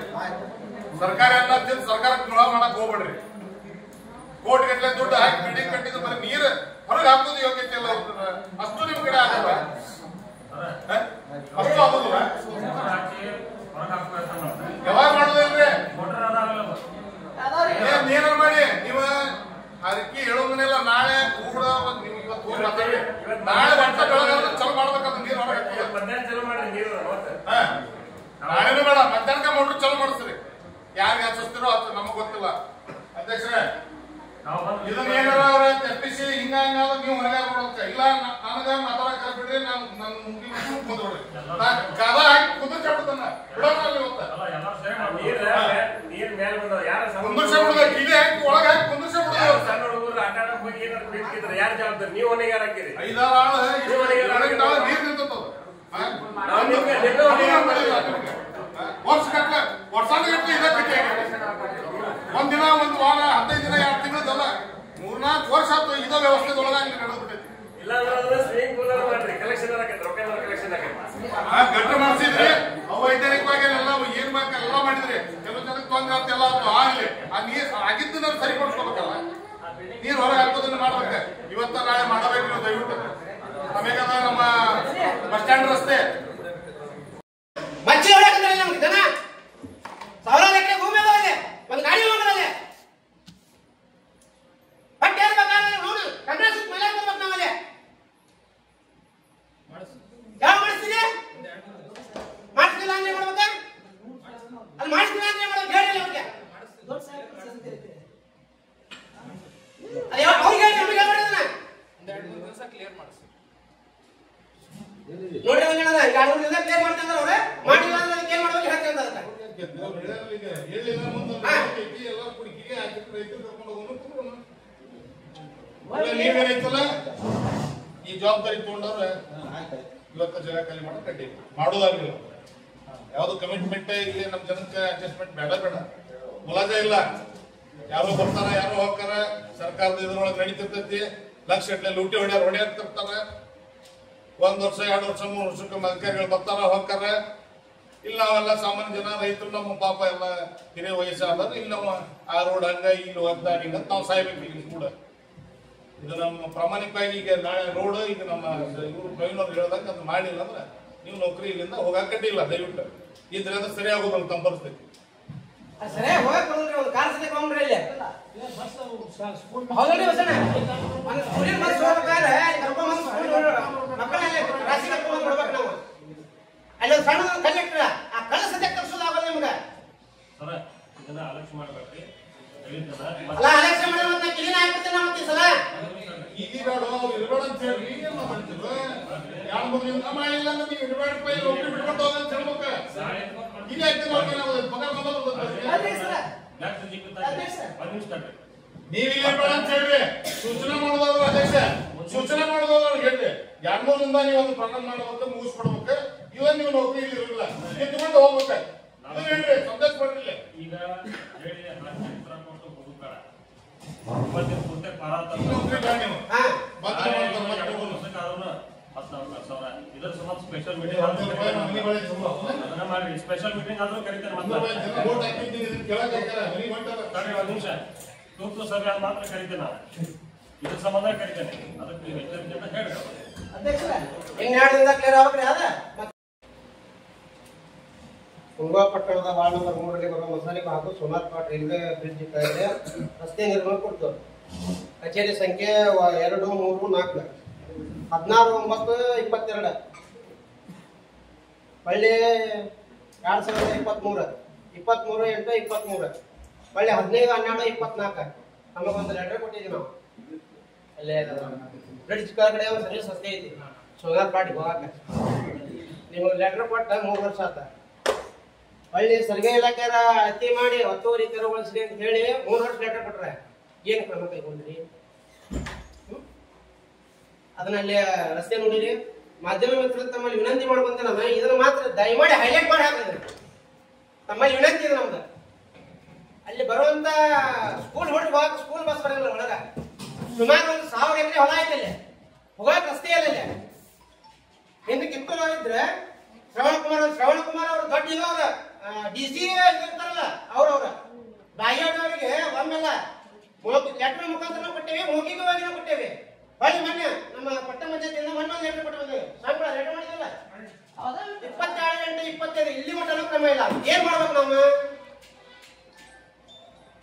S1: ಸರ್ಕಾರಿ ಅನ್ನ ತಿಂದು ಸರ್ಕಾರಕ್ಕೆ ದ್ರೋಹ ಮಾಡಕ್ ಹೋಗ್ಬೇಡ್ರಿ ಕೋಟಿ ಗಟ್ಟಲೆ ದುಡ್ಡು ಹಾಕಿ ಬಿಲ್ಡಿಂಗ್ ಕಟ್ಟಿದ್ರೆ ಬರೀ ನೀರು ಹೊರಗೆ ಹಾಕೋದು ಯೋಗ್ಯತೆ ಇಲ್ಲ ಅಷ್ಟು ನಿಮ್ ಕಡೆ ಆಗಲ್ಲ ಅಷ್ಟು ಆಗೋದಿಲ್ಲ ಯಾವಾಗ ಮಾಡೋದಿಲ್ರಿ ಏನಾರು ಮಾಡಿ ನೀವು ಅದಕ್ಕೆ ಹೇಳೋದನ್ನೆಲ್ಲ ನಾಳೆ ಕೂಡ ನಾಳೆ ವರ್ಷ ಚಲೋ ಮಾಡ್ಬೇಕಂತ ನೀರು ನಾಳೆನೂ ಬೇಡ ಮಧ್ಯಾಹ್ನ ಮೋಟ್ರ್ ಚಲೋ ಮಾಡಿಸ್ರಿ ಯಾರಿಗೆ ಹಚ್ಚಿಸ್ತಿರೋ ಅದು ನಮಗ್ ಗೊತ್ತಿಲ್ಲ ಅಧ್ಯಕ್ಷರೇ ಇದನ್ನ ಏನಾರ ಅವ್ರ ತಪ್ಪಿಸಿ ಹಿಂಗಾಗ ನೀವು ಹೊರಗೆ ನೋಡೋಕೆ ಇಲ್ಲ ನನಗ ಮಾತಾಡಕ್ ಬಿಡ್ರಿ ನಾನು ನನ್ನ ಕುಂದ್ಬಿಡ್ರಿ ಕದ ಹಾಕಿ ಕುಂದಿರ್ಸ್ಬಿಡ್ತಾನ ಬಿಡೋದ್ರಲ್ಲಿ ಕುಂದಿರ್ಸ್ಬಿಡ್ದ ಕಿಲಿ ಹಾಕಿ ಒಳಗೆ ಹಾಕಿ ಕುಂದಿರ್ಸ್ಬಿಡ್ದ
S2: ಸಣ್ಣ ಹುಡುಗರು ಆಟ ಆಡಕ್ ಹೋಗಿ ಏನಾದ್ರು ಬೇಕಿದ್ರೆ ಯಾರು ಜವಾಬ್ದಾರಿ ನೀವು ಹೊಣೆಗೆ ಹಾಕಿರಿ
S1: 5-6 ಆಳು ನೀರ್ ನಿಂತದ ವರ್ಷ ಗಟ್ಲೆ ವರ್ಷಾನುಗಟ್ಲೆ ಇದೇ ಕಟ್ಟಿ ಒಂದಿನ ಒಂದು ವಾರ 15 ದಿನ 2 ತಿಂಗಳದಲ್ಲ 3-4 ವರ್ಷ ಆಯ್ತು ಇದೇ ವ್ಯವಸ್ಥೆದೊಳಗಾಗಿ ನಡೆದ್ಬಿಟ್ಟೈತಿ ಗಟ್ಟ ಮಾಡಿಸಿದ್ರಿ ಅವೈಜ್ಞಾನಿಕವಾಗಿ ಎಲ್ಲ ಏನ್ ಬೇಕು ಎಲ್ಲ ಮಾಡಿದ್ರಿ ಕೆಲವು ಜನಕ್ಕೆ ತೊಂದ್ರೆ ಅಂತ ಎಲ್ಲ ಆಗ್ಲಿ ಆ ನೀರ್ ಆಗಿದ್ದು ನಾನು ಸರಿಪಡಿಸ್ಕೋಬೇಕಲ್ಲ ನೀರ್ ಹೊರಗೆ ಹಾಕೋದನ್ನ ಮಾಡ್ಬೇಕ ಇವತ್ತ ನಾಳೆ ಮಾಡಬೇಕು ನೀವು ದಯವಿಟ್ಟು ಆಮೇಲೆ ನಮ್ಮ ಬಸ್ ಸ್ಟ್ಯಾಂಡ್ ರಸ್ತೆ
S5: ಮಚ್ಚಿ ಹೊಡಕಂದ್ರೆ ನಮ್ಗೆ ಜನ ಸಾವಿರಾರು ಎಕರೆ ಭೂಮಿ ಅದಾವಲ್ಲಿ ಒಂದು ಗಾಡಿ ಹೋಗೋದಲ್ಲೇ ಬಟ್ ಏನ್ ಬೇಕಾದ್ರೆ ನೋಡು ಕಂಟ್ರಾಕ್ಟ್ ಮೇಲೆ ಬರ್ಬೇಕು ನಾವಲ್ಲಿ ಯಾವ ಮಾಡಿಸ್ತೀರಿ ಮಾಡಿಸ್ತಿಲ್ಲ ಅಂದ್ರೆ ಮಾಡ್ಬೇಕ ಅಲ್ಲಿ ಮಾಡಿಸ್ತಿಲ್ಲ ಅಂದ್ರೆ ಮಾಡೋದು ಹೇಳಿಲ್ಲ ಅವ್ರಿಗೆ ಅವ್ರಿಗೆ ನಮಗೆ ಮಾಡಿದನ ನೋಡ್ರಿ ಹಂಗದ
S1: ರೈತರು ಕರ್ಕೊಂಡು ಹೋಗೋಣ. ನೀವೇನೈತಲ್ಲ ಈ ಜವಾಬ್ದಾರಿ ತಗೊಂಡವ್ರೆ ಇವತ್ತು ಜಾಗ ಖಾಲಿ ಮಾಡೋ ಕಡ್ಡಿ ಮಾಡೋದಾಗಿಲ್ಲ. ಯಾವ್ದು ಕಮಿಟ್ಮೆಂಟ್ ಇಲ್ಲಿ ನಮ್ಮ ಜನಕ್ಕೆ ಅಡ್ಜಸ್ಟ್ಮೆಂಟ್ ಬೇಡ ಮುಲಾಜ ಇಲ್ಲ. ಯಾರು ಬರ್ತಾರ ಯಾರು ಹೋಗ್ತಾರ, ಸರ್ಕಾರದ ಇದ್ರೊಳಗೆ ನಡೀತಿರ್ತೈತಿ. ಲಕ್ಷ ಗಟ್ಟಲೆ ಲೂಟಿ ಹೊಡ್ಯಾಕ್ತಿರ್ತಾರ. 1 ವರ್ಷ 2 ವರ್ಷ 3 ವರ್ಷಕ್ಕೆ ಅಧಿಕಾರಿಗಳು ಬರ್ತಾರ ಹೋಗ್ತಾರ. ಇಲ್ಲ ನಾವೆಲ್ಲ ಸಾಮಾನ್ಯ ಜನ ರೈತರು ನಮ್ಮ ಪಾಪ ಎಲ್ಲ ಹಿರಿಯ ವಯಸ್ಸಾದ್ರೆ ಇಲ್ಲಿ ನಾವು ಆ ರೋಡ್ ಹಂಗ ಇಲ್ಲಿ ಒದ್ದಾಡಿ ನಾವು ಸಾಯ್ಬೇಕು ಈಗ ಕೂಡ. ಇದು ನಮ್ಮ ಪ್ರಾಮಾಣಿಕವಾಗಿ ಈಗ ನಾಳೆ ರೋಡ್ ಈಗ ನಮ್ಮ ಇವರು ಪ್ರವೀಣವ್ರು ಹೇಳ್ದಾಗ ಅದು ಮಾಡಿಲ್ಲ ಅಂದ್ರೆ ನೀವು ನೌಕರಿ ಇಲ್ಲಿಂದ ಹೋಗಾಕಟ್ಟಿಲ್ಲ. ದಯವಿಟ್ಟು ಇದ್ರಿಂದ ಸರಿ ಆಗೋದಲ್ಲ ತಮ್ಮ ಪರಿಸ್ಥಿತಿ.
S5: ಸರಿ ಹೋಗಕ್ಕೆ ಒಂದು ಕಾರ್ ಸದ್ಯಕ್ಕೆ ಹೋಗ್ರಿ ಇಲ್ಲಿ ಹೌದಲ್ರಿ ಬಸಣ್ಣ? ಒಂದು ಸ್ಕೂಲಿಗೆ ಬಸ್ ಹೋಗ್ಬೇಕಾದ್ರೆ ಕರ್ಕೊಂಡ್ಬಂದು ಸ್ಕೂಲ್ ಮಕ್ಕಳಲ್ಲಿ ರಾಶಿ ಕರ್ಕೊಂಡ್ಬಂದು ಬಿಡ್ಬೇಕು ನಾವು. ಅಲ್ಲಿ ಒಂದು ಸಣ್ಣ ಕಂಡಕ್ಟರ್ ಆ ಕಳ್ಳ ಸದ್ಯಕ್ಕೆ ಕರ್ಸೋದಾಗಲ್ಲ ನಿಮ್ಗೆ.
S2: ಇದನ್ನ ಅಲಕ್ಷ್ಯ ಮಾಡ್ಬೇಕ್ರಿ.
S5: ಅಲ್ಲ ಅಲಕ್ಷ್ಯ ಮಾಡಿ ಮತ್ತೆ ಕ್ಲೀನ್ ಆಗ್ಬಿಡ್ತೇನೆ ಮತ್ತೆ ಈ ಸಲ.
S1: ಈಗ ಇರಬೇಡ ಅಂತ ಹೇಳಿ ಏನ್ ಮಾಡ್ತೀವಿ? 2-3 ದಿನ ಮಾಡಿಲ್ಲ ಅಂದ್ರೆ ನೀವು ಇರಬೇಡಪ್ಪ, ನೌಕರಿ ಬಿಟ್ಕೊಂಡು ಹೋಗಂತ ಹೇಳ್ಬೇಕು. ಈಗ ಯಾಕೆ ಮಾಡ್ತೀವಿ ನಾವು? ಪಗಾರ
S5: ಅದೇ ಸರ್
S1: ನೀವು ಇಲ್ಲಿ ಇರಬೇಡ ಅಂತ ಹೇಳ್ರಿ. ಸೂಚನೆ ಮಾಡೋದಾದ್ರು ಅಧ್ಯಕ್ಷ ಸೂಚನೆ ಮಾಡೋದಾದ್ರು ಹೇಳ್ರಿ. 2-3 ದಿನದ ನೀವು ಒಂದು ಪ್ರಾರಂಭ ಮಾಡ್ಬೇಕು, ಮುಗಿಸ್ಕೊಡ್ಬೇಕು. ಇವನ್ ನೀವು ನೌಕರಿ ಇಲ್ಲಿ ಇರಲಿಲ್ಲ ಎತ್ಕೊಂಡು ಹೋಗ್ಬೇಕು. ಅದು ಹೇಳ್ರಿ, ಸಂದೇಶ ಕೊಡ್ರಿ.
S2: ಈಗ ಹೇಳಿ ಕೊಟ್ಟು ಹೋಗ್ಬೇಡ. ನೌಕರಿ ಬೇಡ ನೀವು. ಇದರ ಸಂಬಂಧ ಸ್ಪೆಷಲ್ ಮೀಟಿಂಗ್ ಮಾಡಿ. ಸ್ಪೆಷಲ್ ಮೀಟಿಂಗ್ ಆದ್ರೂ ಕರೀತಾರೆ. ಒಂದು ನಿಮಿಷ ತೂತು ಸಭೆ ಮಾತ್ರ ಕರಿತೇನೆ ನಾನು. ಇದ್ರ ಸಂಬಂಧ ಕರಿತೇನೆ. ಅದಕ್ಕೆ ನೀವು ಎಚ್ಚರಿಕೆ ಅಂತ ಹೇಳಿ
S5: ಅಧ್ಯಕ್ಷರ ಇನ್ನು 2 ದಿನದ ಕ್ಲಿಯರ್ ಆಗ್ಬೇಕ್ರಿ. ಅದ
S6: ಕುಂಬಾ ಪಟ್ಟಣದ ವಾರ್ಡ್ ನಂಬರ್ 3ರಲ್ಲಿ ಬರುವ ಮಸಾಲಿಕ ಹಾಗೂ ಸೋನಾರ್ ಪಾಟ್ ರೈಲ್ವೆ ಬ್ರಿಡ್ಜ್ ಕೆಳಗೆ ರಸ್ತೆ ನಿರ್ಮಾಣ ಕೊಡ್ತು. ಕಚೇರಿ ಸಂಖ್ಯೆ 2, 3, 4 16/9/22 ಹೊಳ್ಳಿ 2023 23/8/23 ಹೊಳ್ಳಿ 15/12/24 ನಮಗೊಂದು ಲೆಟರ್ ಕೊಟ್ಟಿದ್ದೀವಿ ನಾವು. ಅಲ್ಲೇ ಬ್ರಿಡ್ಜ್ ಕೆಳಗಡೆ ಒಂದು ಸರ್ವಿಸ್ ರಸ್ತೆ ಐತಿ ಸೋನಾರ್ ಪಾಟಿಗೆ ಹೋಗಾಕ. ನಿಮಗೆ ಲೆಟರ್ ಕೊಟ್ಟ 3 ವರ್ಷ ಆತ. ಹೊಳ್ಳಿ ಸರ್ವೆ ಇಲಾಖೆಯ ಅತಿ ಮಾಡಿ ಒತ್ತುವರಿ ತೆರವುಗೊಳಿಸಿ ಅಂತ ಹೇಳಿ 3 ವರ್ಷ ಲೆಟರ್ ಕೊಟ್ರೆ ಏನು ಕ್ರಮ ಕೈಗೊಂಡ್ರಿ? ಅದನ್ನಲ್ಲಿ ರಸ್ತೆ ನೋಡಿರಿ. ಮಾಧ್ಯಮ ಮಿತ್ರರು ತಮ್ಮಲ್ಲಿ ವಿನಂತಿ ಮಾಡ್ಕೊಂತ ನಾನು ಇದನ್ನ ಮಾತ್ರ ದಯಮಾಡಿ ಹೈಲೈಟ್ ಮಾಡಿ ಹಾಕಿದ್ರಿ. ತಮ್ಮಲ್ಲಿ ವಿನಂತಿ ಇದೆ ನಮ್ದು. ಅಲ್ಲಿ ಬರುವಂತ ಸ್ಕೂಲ್ ಹೊರಗೆ ಹೋಗಕ್ಕೆ ಸ್ಕೂಲ್ ಬಸ್ ಬರೋದಿಲ್ಲ. ಒಳಗ ಸುಮಾರು ಒಂದು 1000 ಎಕರೆ ಹೊಲ ಐತೆ ಅಲ್ಲಿ, ಹೋಗಕ್ಕೆ ರಸ್ತೆ ಇಲ್ಲ. ಹಿಂದೆ ಕಿತ್ತೂರು ಇದ್ರೆ ಶ್ರವಣ ಕುಮಾರ್ ಅವರು ದೊಡ್ಡ ಇವಾಗ DC ಇರ್ತಾರಲ್ಲ ಅವ್ರವ್ರ ಬಾಯಿಯವರಿಗೆ ಒಮ್ಮೆಲ್ಲ ಲೆಟರ್ ಮುಖಾಂತರ ಕೊಟ್ಟೇವಿ, ಮೌಖಿಕವಾಗಿ ಕೊಟ್ಟೇವಿ. ಹೊಳ್ಳಿ ಮೊನ್ನೆ ನಮ್ಮ ಪಟ್ಟ ಪಂಚಾಯತಿಯಿಂದ ಮೊನ್ನೆ ಲೆಟರ್ ಕೊಟ್ಟು ಬಂದೇವೆ. ಸಂಬಳ ಲೆಟರ್ ಮಾಡಿದಲ್ಲ 27/8/25 ಇಲ್ಲಿ ಮಟ್ಟ ಕ್ರಮ ಇಲ್ಲ. ಏನ್ ಮಾಡ್ಬೇಕು ನಾವು?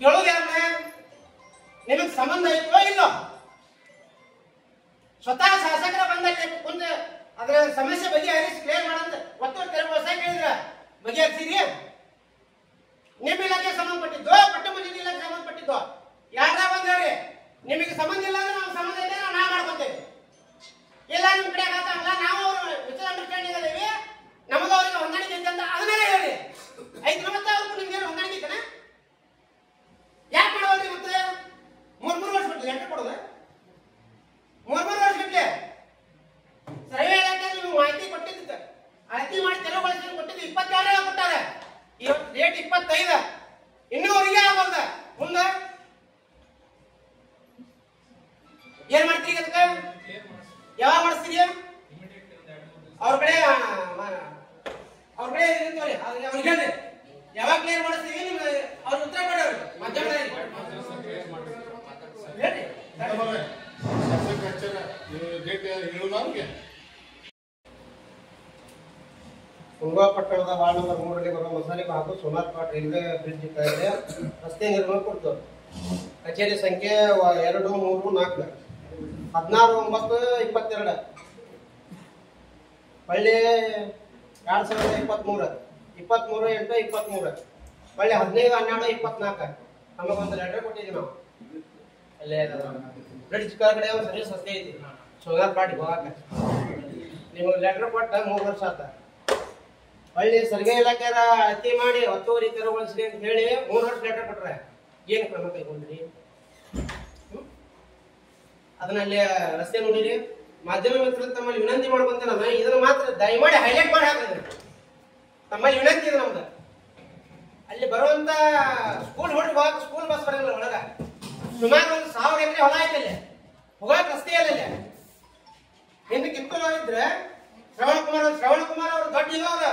S6: ಕೇಳೋದು ಯಾರನ್ನ? ನಿಮಗೆ ಸಂಬಂಧ ಐತೋ ಇಲ್ಲೋ? ಸ್ವತಃ ಶಾಸಕರ ಬಂದಲ್ಲಿ ಕುಂತ ಅದರ ಸಮಸ್ಯೆ ಬಗೆಹರಿಸಿ ಕ್ಲಿಯರ್ ಮಾಡಂತ ಒತ್ತುವರಿ ತೆರವುಗೊಳಿಸಾಕ ಹೇಳಿದ್ರ ಬಗೆಹರಿಸಿದ್ರಿ? ನಿಮ್ಮ ಇಲಾಖೆ ಸಂಬಂಧಪಟ್ಟಿದ್ದು, ಪಟ್ಟ ಪಂಚಾಯತಿ ಇಲಾಖೆ ಸಂಬಂಧಪಟ್ಟಿದ್ದು ಯಾರ್ದಾಗ ಬಂದ್ ಹೇಳ್ರಿ. ನಿಮಗೆ ಸಂಬಂಧ ಇಲ್ಲ ಅಂದ್ರೆ ನಾವು ಸಂಬಂಧ ಇದೆ ನಾವು ಮಾಡ್ಕೊತೇವೆ. ಇಲ್ಲ ನಿಮ್ ಕಡೆ ಆಗಲ್ಲ, ನಾವು ಅವರು ಮ್ಯೂಚುವಲ್ ಅಂಡರ್ಸ್ಟ್ಯಾಂಡಿಂಗ್ ಅದೇವಿ, ನಮಗ ಅವ್ರಿಗೆ ಹೊಂದಾಣಿಕೆ ಐತೆ ಅಂತ ಅದನ್ನೇ ಹೇಳ್ರಿ. ಐದು ಮತ್ತೆ ಅವ್ರಿಗೂ ನಿಮ್ಗೆ ಹೊಂದಾಣಿಕೆ ಐತನ? ಯಾಕೆ ಮಾಡೋದ್ರಿ? ಮತ್ತೆ 3 ವರ್ಷ ಬಿಟ್ಟು ಲೆಟರ್ ಕೊಡೋದ? 3 ವರ್ಷ ಬಿಟ್ಟೆ ಸರ್ವೆ ಇಲಾಖೆ ನಿಮ್ಗೆ ಮಾಹಿತಿ ಕೊಟ್ಟಿದ್ದ ಅಳತಿ ಮಾಡಿ ತೆರವುಗೊಳಿಸಿ ಕೊಟ್ಟಿದ್ದು 22 ಕೊಟ್ಟಾರೆ. ಇವತ್ತು ಡೇಟ್ 25. ಇನ್ನೂ ಅವರಿಗೆ ಆಗಲ್ದ. ಮುಂದೆ ಏನ್ ಮಾಡ್ತೀರಿ? ಅದಕ್ಕೆ ಯಾವಾಗ ಮಾಡಿಸ್ತೀರಿ? ಅವ್ರ ಕಡೆ ಅವ್ರಿಗೆ ಹೇಳ್ರಿ ಯಾವಾಗ ಕ್ಲಿಯರ್ ಮಾಡಿಸ್ತೀವಿ ನಿಮ್ಗೆ ಅವ್ರ ಉತ್ತರ ಕೊಡೋರು ಮಧ್ಯಾಹ್ನದಲ್ಲಿ ಹೇಳ್ರಿ. ಕುಂಬಾ ಪಟ್ಟಣದ ವಾರ್ಡ್ ನಂಬರ್ 3ರಲ್ಲಿ ಬರುವ ಮಸಾಲಿಕ ಹಾಗೂ ಸೋನಾರ್ ಪಾಟ್ ರೈಲ್ವೆ ಬ್ರಿಡ್ಜ್ ಕೆಳಗೆ ರಸ್ತೆ ನಿರ್ಮಾಣ ಕೊಡ್ತು. ಕಚೇರಿ ಸಂಖ್ಯೆ 2, 3, 4 16/9/22 ಹೊಳ್ಳಿ 2023 23/8/23 ಹೊಳ್ಳಿ 15/12/24 ನಮಗೊಂದು ಲೆಟರ್ ಕೊಟ್ಟಿದ್ದೀವಿ ನಾವು. ಅಲ್ಲೇ ಬ್ರಿಡ್ಜ್ ಕೆಳಗಡೆ ಒಂದು ಸರ್ವಿಸ್ ರಸ್ತೆ ಐತಿ ಸೋನಾರ್ ಪಾಟಿಗೆ ಹೋಗಾಕ. ನಿಮಗೆ ಲೆಟರ್ ಕೊಟ್ಟ 3 ವರ್ಷ ಆತ. ಹೊಳ್ಳಿ ಸರ್ವೆ ಇಲಾಖೆಯ ಅತಿ ಮಾಡಿ ಒತ್ತುವರಿ ತೆರವುಗೊಳಿಸಿ ಅಂತ ಹೇಳಿ 3 ವರ್ಷ ಲೆಟರ್ ಕೊಟ್ರೆ ಏನು ಕ್ರಮ ಕೈಗೊಂಡ್ರಿ? ಅದನ್ನ ಅಲ್ಲಿ ರಸ್ತೆ ನೋಡಿರಿ. ಮಾಧ್ಯಮ ಮಿತ್ರರು ತಮ್ಮಲ್ಲಿ ವಿನಂತಿ ಮಾಡ್ಕೊಂತ ನಾನು ಇದನ್ನ ಮಾತ್ರ ದಯಮಾಡಿ ಹೈಲೈಟ್ ಮಾಡಿ ಹಾಕಿದ್ರಿ. ತಮ್ಮಲ್ಲಿ ವಿನಂತಿ ಇದೆ ನಮ್ದು. ಅಲ್ಲಿ ಬರುವಂತ ಸ್ಕೂಲ್ ಹೊರಗೆ ಸ್ಕೂಲ್ ಬಸ್ ಬರಲ್ಲ ಒಳಗ. ಸುಮಾರು ಒಂದು 1000 ಎಕರೆ ಹೊಲ ಐತಲ್ಲಿ, ಹೋಗಕ್ ರಸ್ತೆ ಇಲ್ಲ. ಹಿಂದೆ ಕಿತ್ತೂರು ಇದ್ರೆ ಶ್ರವಣ ಕುಮಾರ್ ಅವರು ದೊಡ್ಡ ಇರೋರ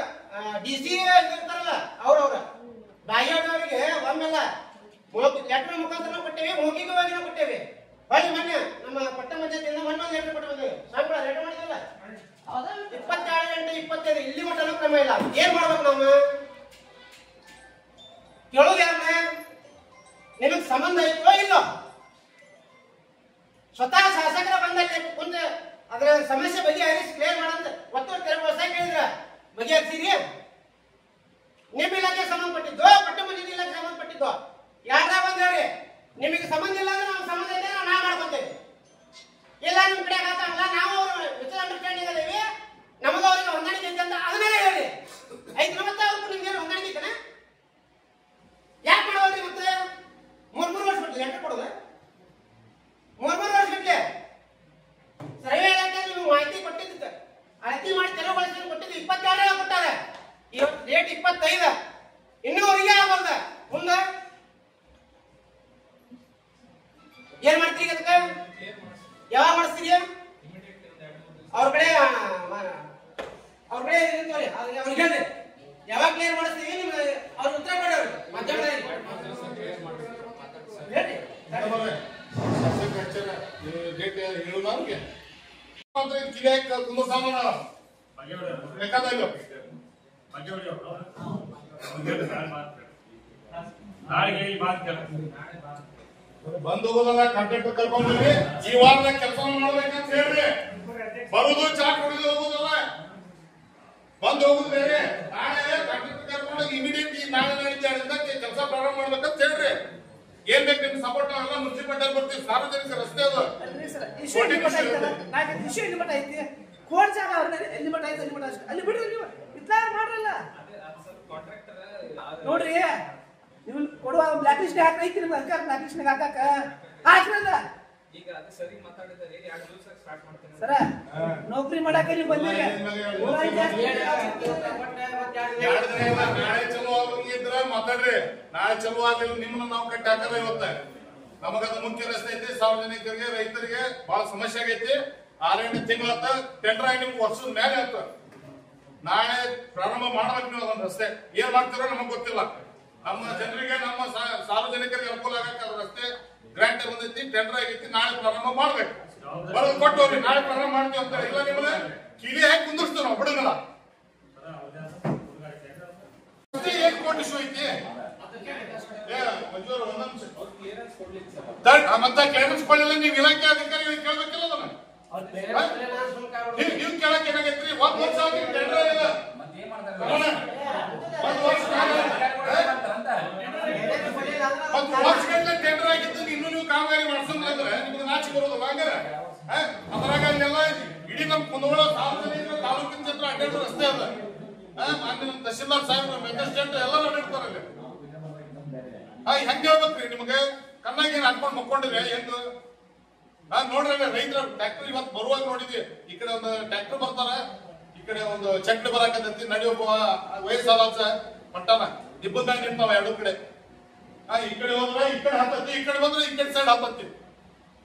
S6: DC ಇರ್ತಾರಲ್ಲ ಅವ್ರವ್ರ ಬಾಯಿಯವರಿಗೆ ಒಮ್ಮೆಲ್ಲ ಲೆಟರ್ ಮುಖಾಂತರ ಕೊಟ್ಟೇವಿ, ಮೌಖಿಕವಾಗಿ ಕೊಟ್ಟೇವಿ. ಹೊಳ್ಳಿ ಮೊನ್ನೆ ನಮ್ಮ ಪಟ್ಟ ಪಂಚಾಯತಿಯಿಂದ ಮೊನ್ನೆ ಲೆಟರ್ ಕೊಟ್ಟು ಬಂದೇವೆ. ಸಂಬಳ ಲೆಟರ್ ಮಾಡಿದಲ್ಲ 22 ಗಂಟೆ 25 ಇಲ್ಲಿ ಮಟ್ಟ ಕ್ರಮ ಇಲ್ಲ. ಏನ್ ಮಾಡ್ಬೇಕು ನಾವು? ಕೇಳೋದು ಯಾರನ್ನ? ನಿಮಗ್ ಸಂಬಂಧ ಐತೋ ಇಲ್ಲೋ? ಸ್ವತಃ ಶಾಸಕರ ಬಂದಲ್ಲಿ ಕುಂತ ಅದರ ಸಮಸ್ಯೆ ಬಗೆಹರಿಸಿ ಕ್ಲಿಯರ್ ಮಾಡಂತ ಒತ್ತು ವರ್ಷ ಕೇಳಿದ್ರ ಬಗೆಹರಿಸಿರಿ? ನಿಮ್ಮ ಇಲಾಖೆ ಸಂಬಂಧಪಟ್ಟಿದ್ದು, ಪಟ್ಟ ಪಂಚಾಯತಿ ಇಲಾಖೆ ಸಂಬಂಧಪಟ್ಟಿದ್ದು ಯಾರ ಬಂದ್ ಹೇಳಿ. ನಿಮಗೆ ಸಂಬಂಧ ಇಲ್ಲ ಅಂದ್ರೆ ನಾವು ಸಂಬಂಧ ಇದೆ ನಾವು ಮಾಡ್ಕೊತೇವೆ. ಇಲ್ಲ ನಿಮ್ ಕಡೆ ಆಗಲ್ಲ, ನಾವು ವಿಚಾರ ಅಂಡರ್ಸ್ಟ್ಯಾಂಡಿಂಗ್ ಅದೇವಿ, ನಮಗ ಅವ್ರಿಗೆ ಹೊಂದಾಣಿಕೆ ಐತೆ ಅಂತ ಅದನ್ನೇ ಹೇಳಿ. ಐದು ಮತ್ತೆ ಅವ್ರಿಗೂ ನಿಮ್ಗೆ ಏನು ಹೊಂದಾಣಿಕೆ ಐತನ? ಯಾಕೆ ಮಾಡೋದ್ರಿ? ಮತ್ತೆ 3 ವರ್ಷ ಬಿಟ್ಟು ಲೆಟರ್ ಕೊಡೋದು 3 ವರ್ಷ ಬಿಟ್ಟೆ ಸರ್ವೆ ಇಲಾಖೆ ನಿಮ್ಗೆ ಮಾಹಿತಿ ಕೊಟ್ಟಿದ್ದ ಅಳತಿ ಮಾಡಿ ತೆರವುಗೊಳಿಸಿ ಕೊಟ್ಟಿದ್ದು 22 ಕೊಟ್ಟಾರೆ. ಇವತ್ತು ಡೇಟ್ 25, ಇನ್ನೂ ಅವರಿಗೆ ಆಗಲ್ದ. ಮುಂದೆ ಏನ್ ಮಾಡ್ತೀರಿ? ಅದಕ್ಕೆ ಯಾವಾಗ ಮಾಡಿಸ್ತೀರಿ? ಅವ್ರ ಕಡೆ ಅವ್ರಿಗೆ ಹೇಳ್ರಿ ಯಾವಾಗ ಕ್ಲಿಯರ್ ಮಾಡಿಸ್ತೀವಿ ನಿಮ್ಗೆ ಅವ್ರ ಉತ್ತರ ಕೊಡೋರು ಮಾಧ್ಯಮದಲ್ಲಿ ಹೇಳ್ರಿ.
S1: ಬಂದು ಹೋಗೋದಲ್ಲ, ಕಾಂಟ್ರಾಕ್ಟರ್ ಕರ್ಕೊಂಡ್ರಿ ಈ ವಾರದಾಗ ಕೆಲಸ ಮಾಡ್ಬೇಕಂತ ಹೇಳ್ರಿ. ಬರುದು ಚಾ ಕುಡಿದು ಹೋಗುದಲ್ಲ, ಬಂದು ಹೋಗುದು ಬೇರೆ. ನಾಳೆ ಕಾಂಟ್ರಾಕ್ಟರ್ ಕರ್ಕೊಂಡೋಗಿ ಇಮಿಡಿಯೇಟ್ ನಾಳೆ ನಾಡಿದ್ದ ಕೆಲಸ ಪ್ರಾರಂಭ ಮಾಡ್ಬೇಕಂತ ಹೇಳ್ರಿ. ಏನ್ ಬೇಕು ನಿಮ್ ಸಪೋರ್ಟ್ ಎಲ್ಲ ಮುನ್ಸಿಪಾಲಿಟಿ ಬರ್ತೀವಿ. ಸಾರ್ವಜನಿಕ ರಸ್ತೆ ಅದು
S7: ಕೋಡ್ ಜಾಗ ಎಲ್ಲಿ ಮಠ ಐತೆ ಅಲ್ಲಿ ಮಠ ಅಷ್ಟೇ. ಅಲ್ಲಿ ಬಿಡ್ರಿ ನೀವು ಇತ್ಲಾರ ಮಾಡ್ರಲ್ಲ ನೋಡ್ರಿ. ನೀವು ಕೊಡುವ ಬ್ಲಾಕ್ ಲಿಸ್ಟ್ ಹಾಕೈತಿ ನಿಮ್ಗೆ ಅಧಿಕಾರ ಬ್ಲಾಕ್ ಲಿಸ್ಟ್ ಹಾಕಾಕ ಹಾಕ್ರಲ್ಲ.
S3: ಈಗ ಅದು ಸರಿ ಮಾತಾಡಿದರೆ 2 ದಿವಸ ಸ್ಟಾರ್ಟ್ ಮಾಡ್ತೀನಿ
S7: ಸರ. ನೌಕರಿ ಮಾಡಾಕ ನೀವು ಬಂದಿಲ್ಲ.
S1: ನಾಳೆ ಚಲೋ ಆಗಿದ್ರ ಮಾತಾಡ್ರಿ. ನಾಳೆ ಚಲೋ ಆಗಲಿಲ್ಲ ನಿಮ್ಮನ್ನ ನಾವು ಕಟ್ಟಿ ಹಾಕಲ್ಲ. ಇವತ್ತ ನಮಗದು ಮುಖ್ಯ ರಸ್ತೆ ಐತಿ. ಸಾರ್ವಜನಿಕರಿಗೆ ರೈತರಿಗೆ ಬಹಳ ಸಮಸ್ಯೆ ಆಗೈತಿ. 6 ತಿಂಗಳತ್ತ ಟೆಂಡರ್ ಆಗಿ ನಿಮ್ಗೆ ವರ್ಷದ ಮೇಲೆ ಆಯ್ತು. ನಾಳೆ ಪ್ರಾರಂಭ ಮಾಡ್ಬೇಕು ನೀವು ಅದೊಂದು ರಸ್ತೆ. ಏನ್ ಮಾಡ್ತಿರೋ ನಮಗ್ ಗೊತ್ತಿಲ್ಲ. ನಮ್ಮ ಜನರಿಗೆ ನಮ್ಮ ಸಾರ್ವಜನಿಕರಿಗೆ ಅನುಕೂಲ ಆಗಕ್ಕೆ ಅದು ರಸ್ತೆ ಗ್ರಾಂಟ್ ಬಂದೈತಿ, ಟೆಂಡರ್ ಆಗೈತಿ. ನಾಳೆ ಪ್ರಾರಂಭ ಮಾಡ್ಬೇಕು. ಬರೋದು ಕೊಟ್ಟು ಹೋಗ್ರಿ. ನಾಳೆ ಪ್ರಾರಂಭ ಮಾಡ್ತೀವಿ ಅಂತ ಇಲ್ಲ ನಿಮ್ಮನ್ನ ಕಿಲಿ ಹಾಕಿ ಕುಂದಿರ್ತೀವಿ ನಾವು ಬಿಡಂಗಲ್ಲ. 1 ಕೋಟಿ ಇಶ್ಯೂ ಐತಿ. ಮತ್ತೆ ಕ್ಲಿಯರೆನ್ಸ್ ಕೊಡಲಿಲ್ಲ. ನೀವು ಇಲಾಖೆ ಅಧಿಕಾರಿಗಳಿಗೆ ಕೇಳ್ಬೇಕಿಲ್ಲ ಅದನ್ನ. ನೀವು ಕೇಳಕ್ ಏನಾಗೈತ್ರಿ? 1 ವರ್ಷ ಆಗಿ ಟೆಂಡರ್ ಇಲ್ಲ. 1 ವರ್ಷಗಟ್ಟಲೆ ಟೆಂಡರ್ ಆಗಿದ್ದು ಇನ್ನೂ ನೀವು ಕಾಮಗಾರಿ ಮಾಡ್ಸಂದ್ರೆ ನಿಮ್ಗೆ ನಾಚಿಕೆ ಬರೋದಲ್ಲ. ಹಂಗಾರೆ ಅದ್ರಾಗ ಅಲ್ಲೆಲ್ಲ ಇಡೀ ನಮ್ ಕುಂದಗೋಳ ಸಾರ್ವಜನಿಕರ ತಾಲೂಕಿನ ಜನರು ಅಡ್ಡಾಡೋ ರಸ್ತೆ ಅದ. ನಮ್ಮ ತಹಶೀಲ್ದಾರ್ ಸಾಹೇಬ್ರು ಮೆಜಿಸ್ಟ್ರೇಟ್ ಎಲ್ಲ ಅಡ್ಡಾಡ್ತಾರಲ್ಲಿ. ಹೆಂಗ್ ಹೇಳ್ಬೇಕ್ರಿ ನಿಮ್ಗೆ? ಕಣ್ಣಾಗ ಏನ್ ಹಾಕೊಂಡ್ ಮಕ್ಕೊಂಡಿರಿ ಹೆಂಗ್? ನೋಡ್ರಿ ರೈತರ ಟ್ರ್ಯಾಕ್ಟರ್ ಇವತ್ತು ಬರುವಾಗ ನೋಡಿದ್ವಿ. ಈ ಕಡೆ ಒಂದು ಟ್ರ್ಯಾಕ್ಟರ್ ಬರ್ತಾರ, ಈ ಕಡೆ ಒಂದು ಚಕ್ಡಿ ಬರಾಕತ್ತೈತಿ. ನಡಿ ಒಬ್ಬ ವಯಸ್ಸಾದ ಮಟ್ಟಾನ ದಿಬ್ಬದ ಮ್ಯಾಗ ನಿಂತಾವ 2 ಕಡೆ. ಈ ಕಡೆ ಹೋದ್ರೆ ಈ ಕಡೆ ಹತ್ತತ್ತಿ, ಈ ಕಡೆ ಬಂದ್ರೆ ಈ ಕಡೆ ಸೈಡ್ ಹತ್ತತ್ತಿ.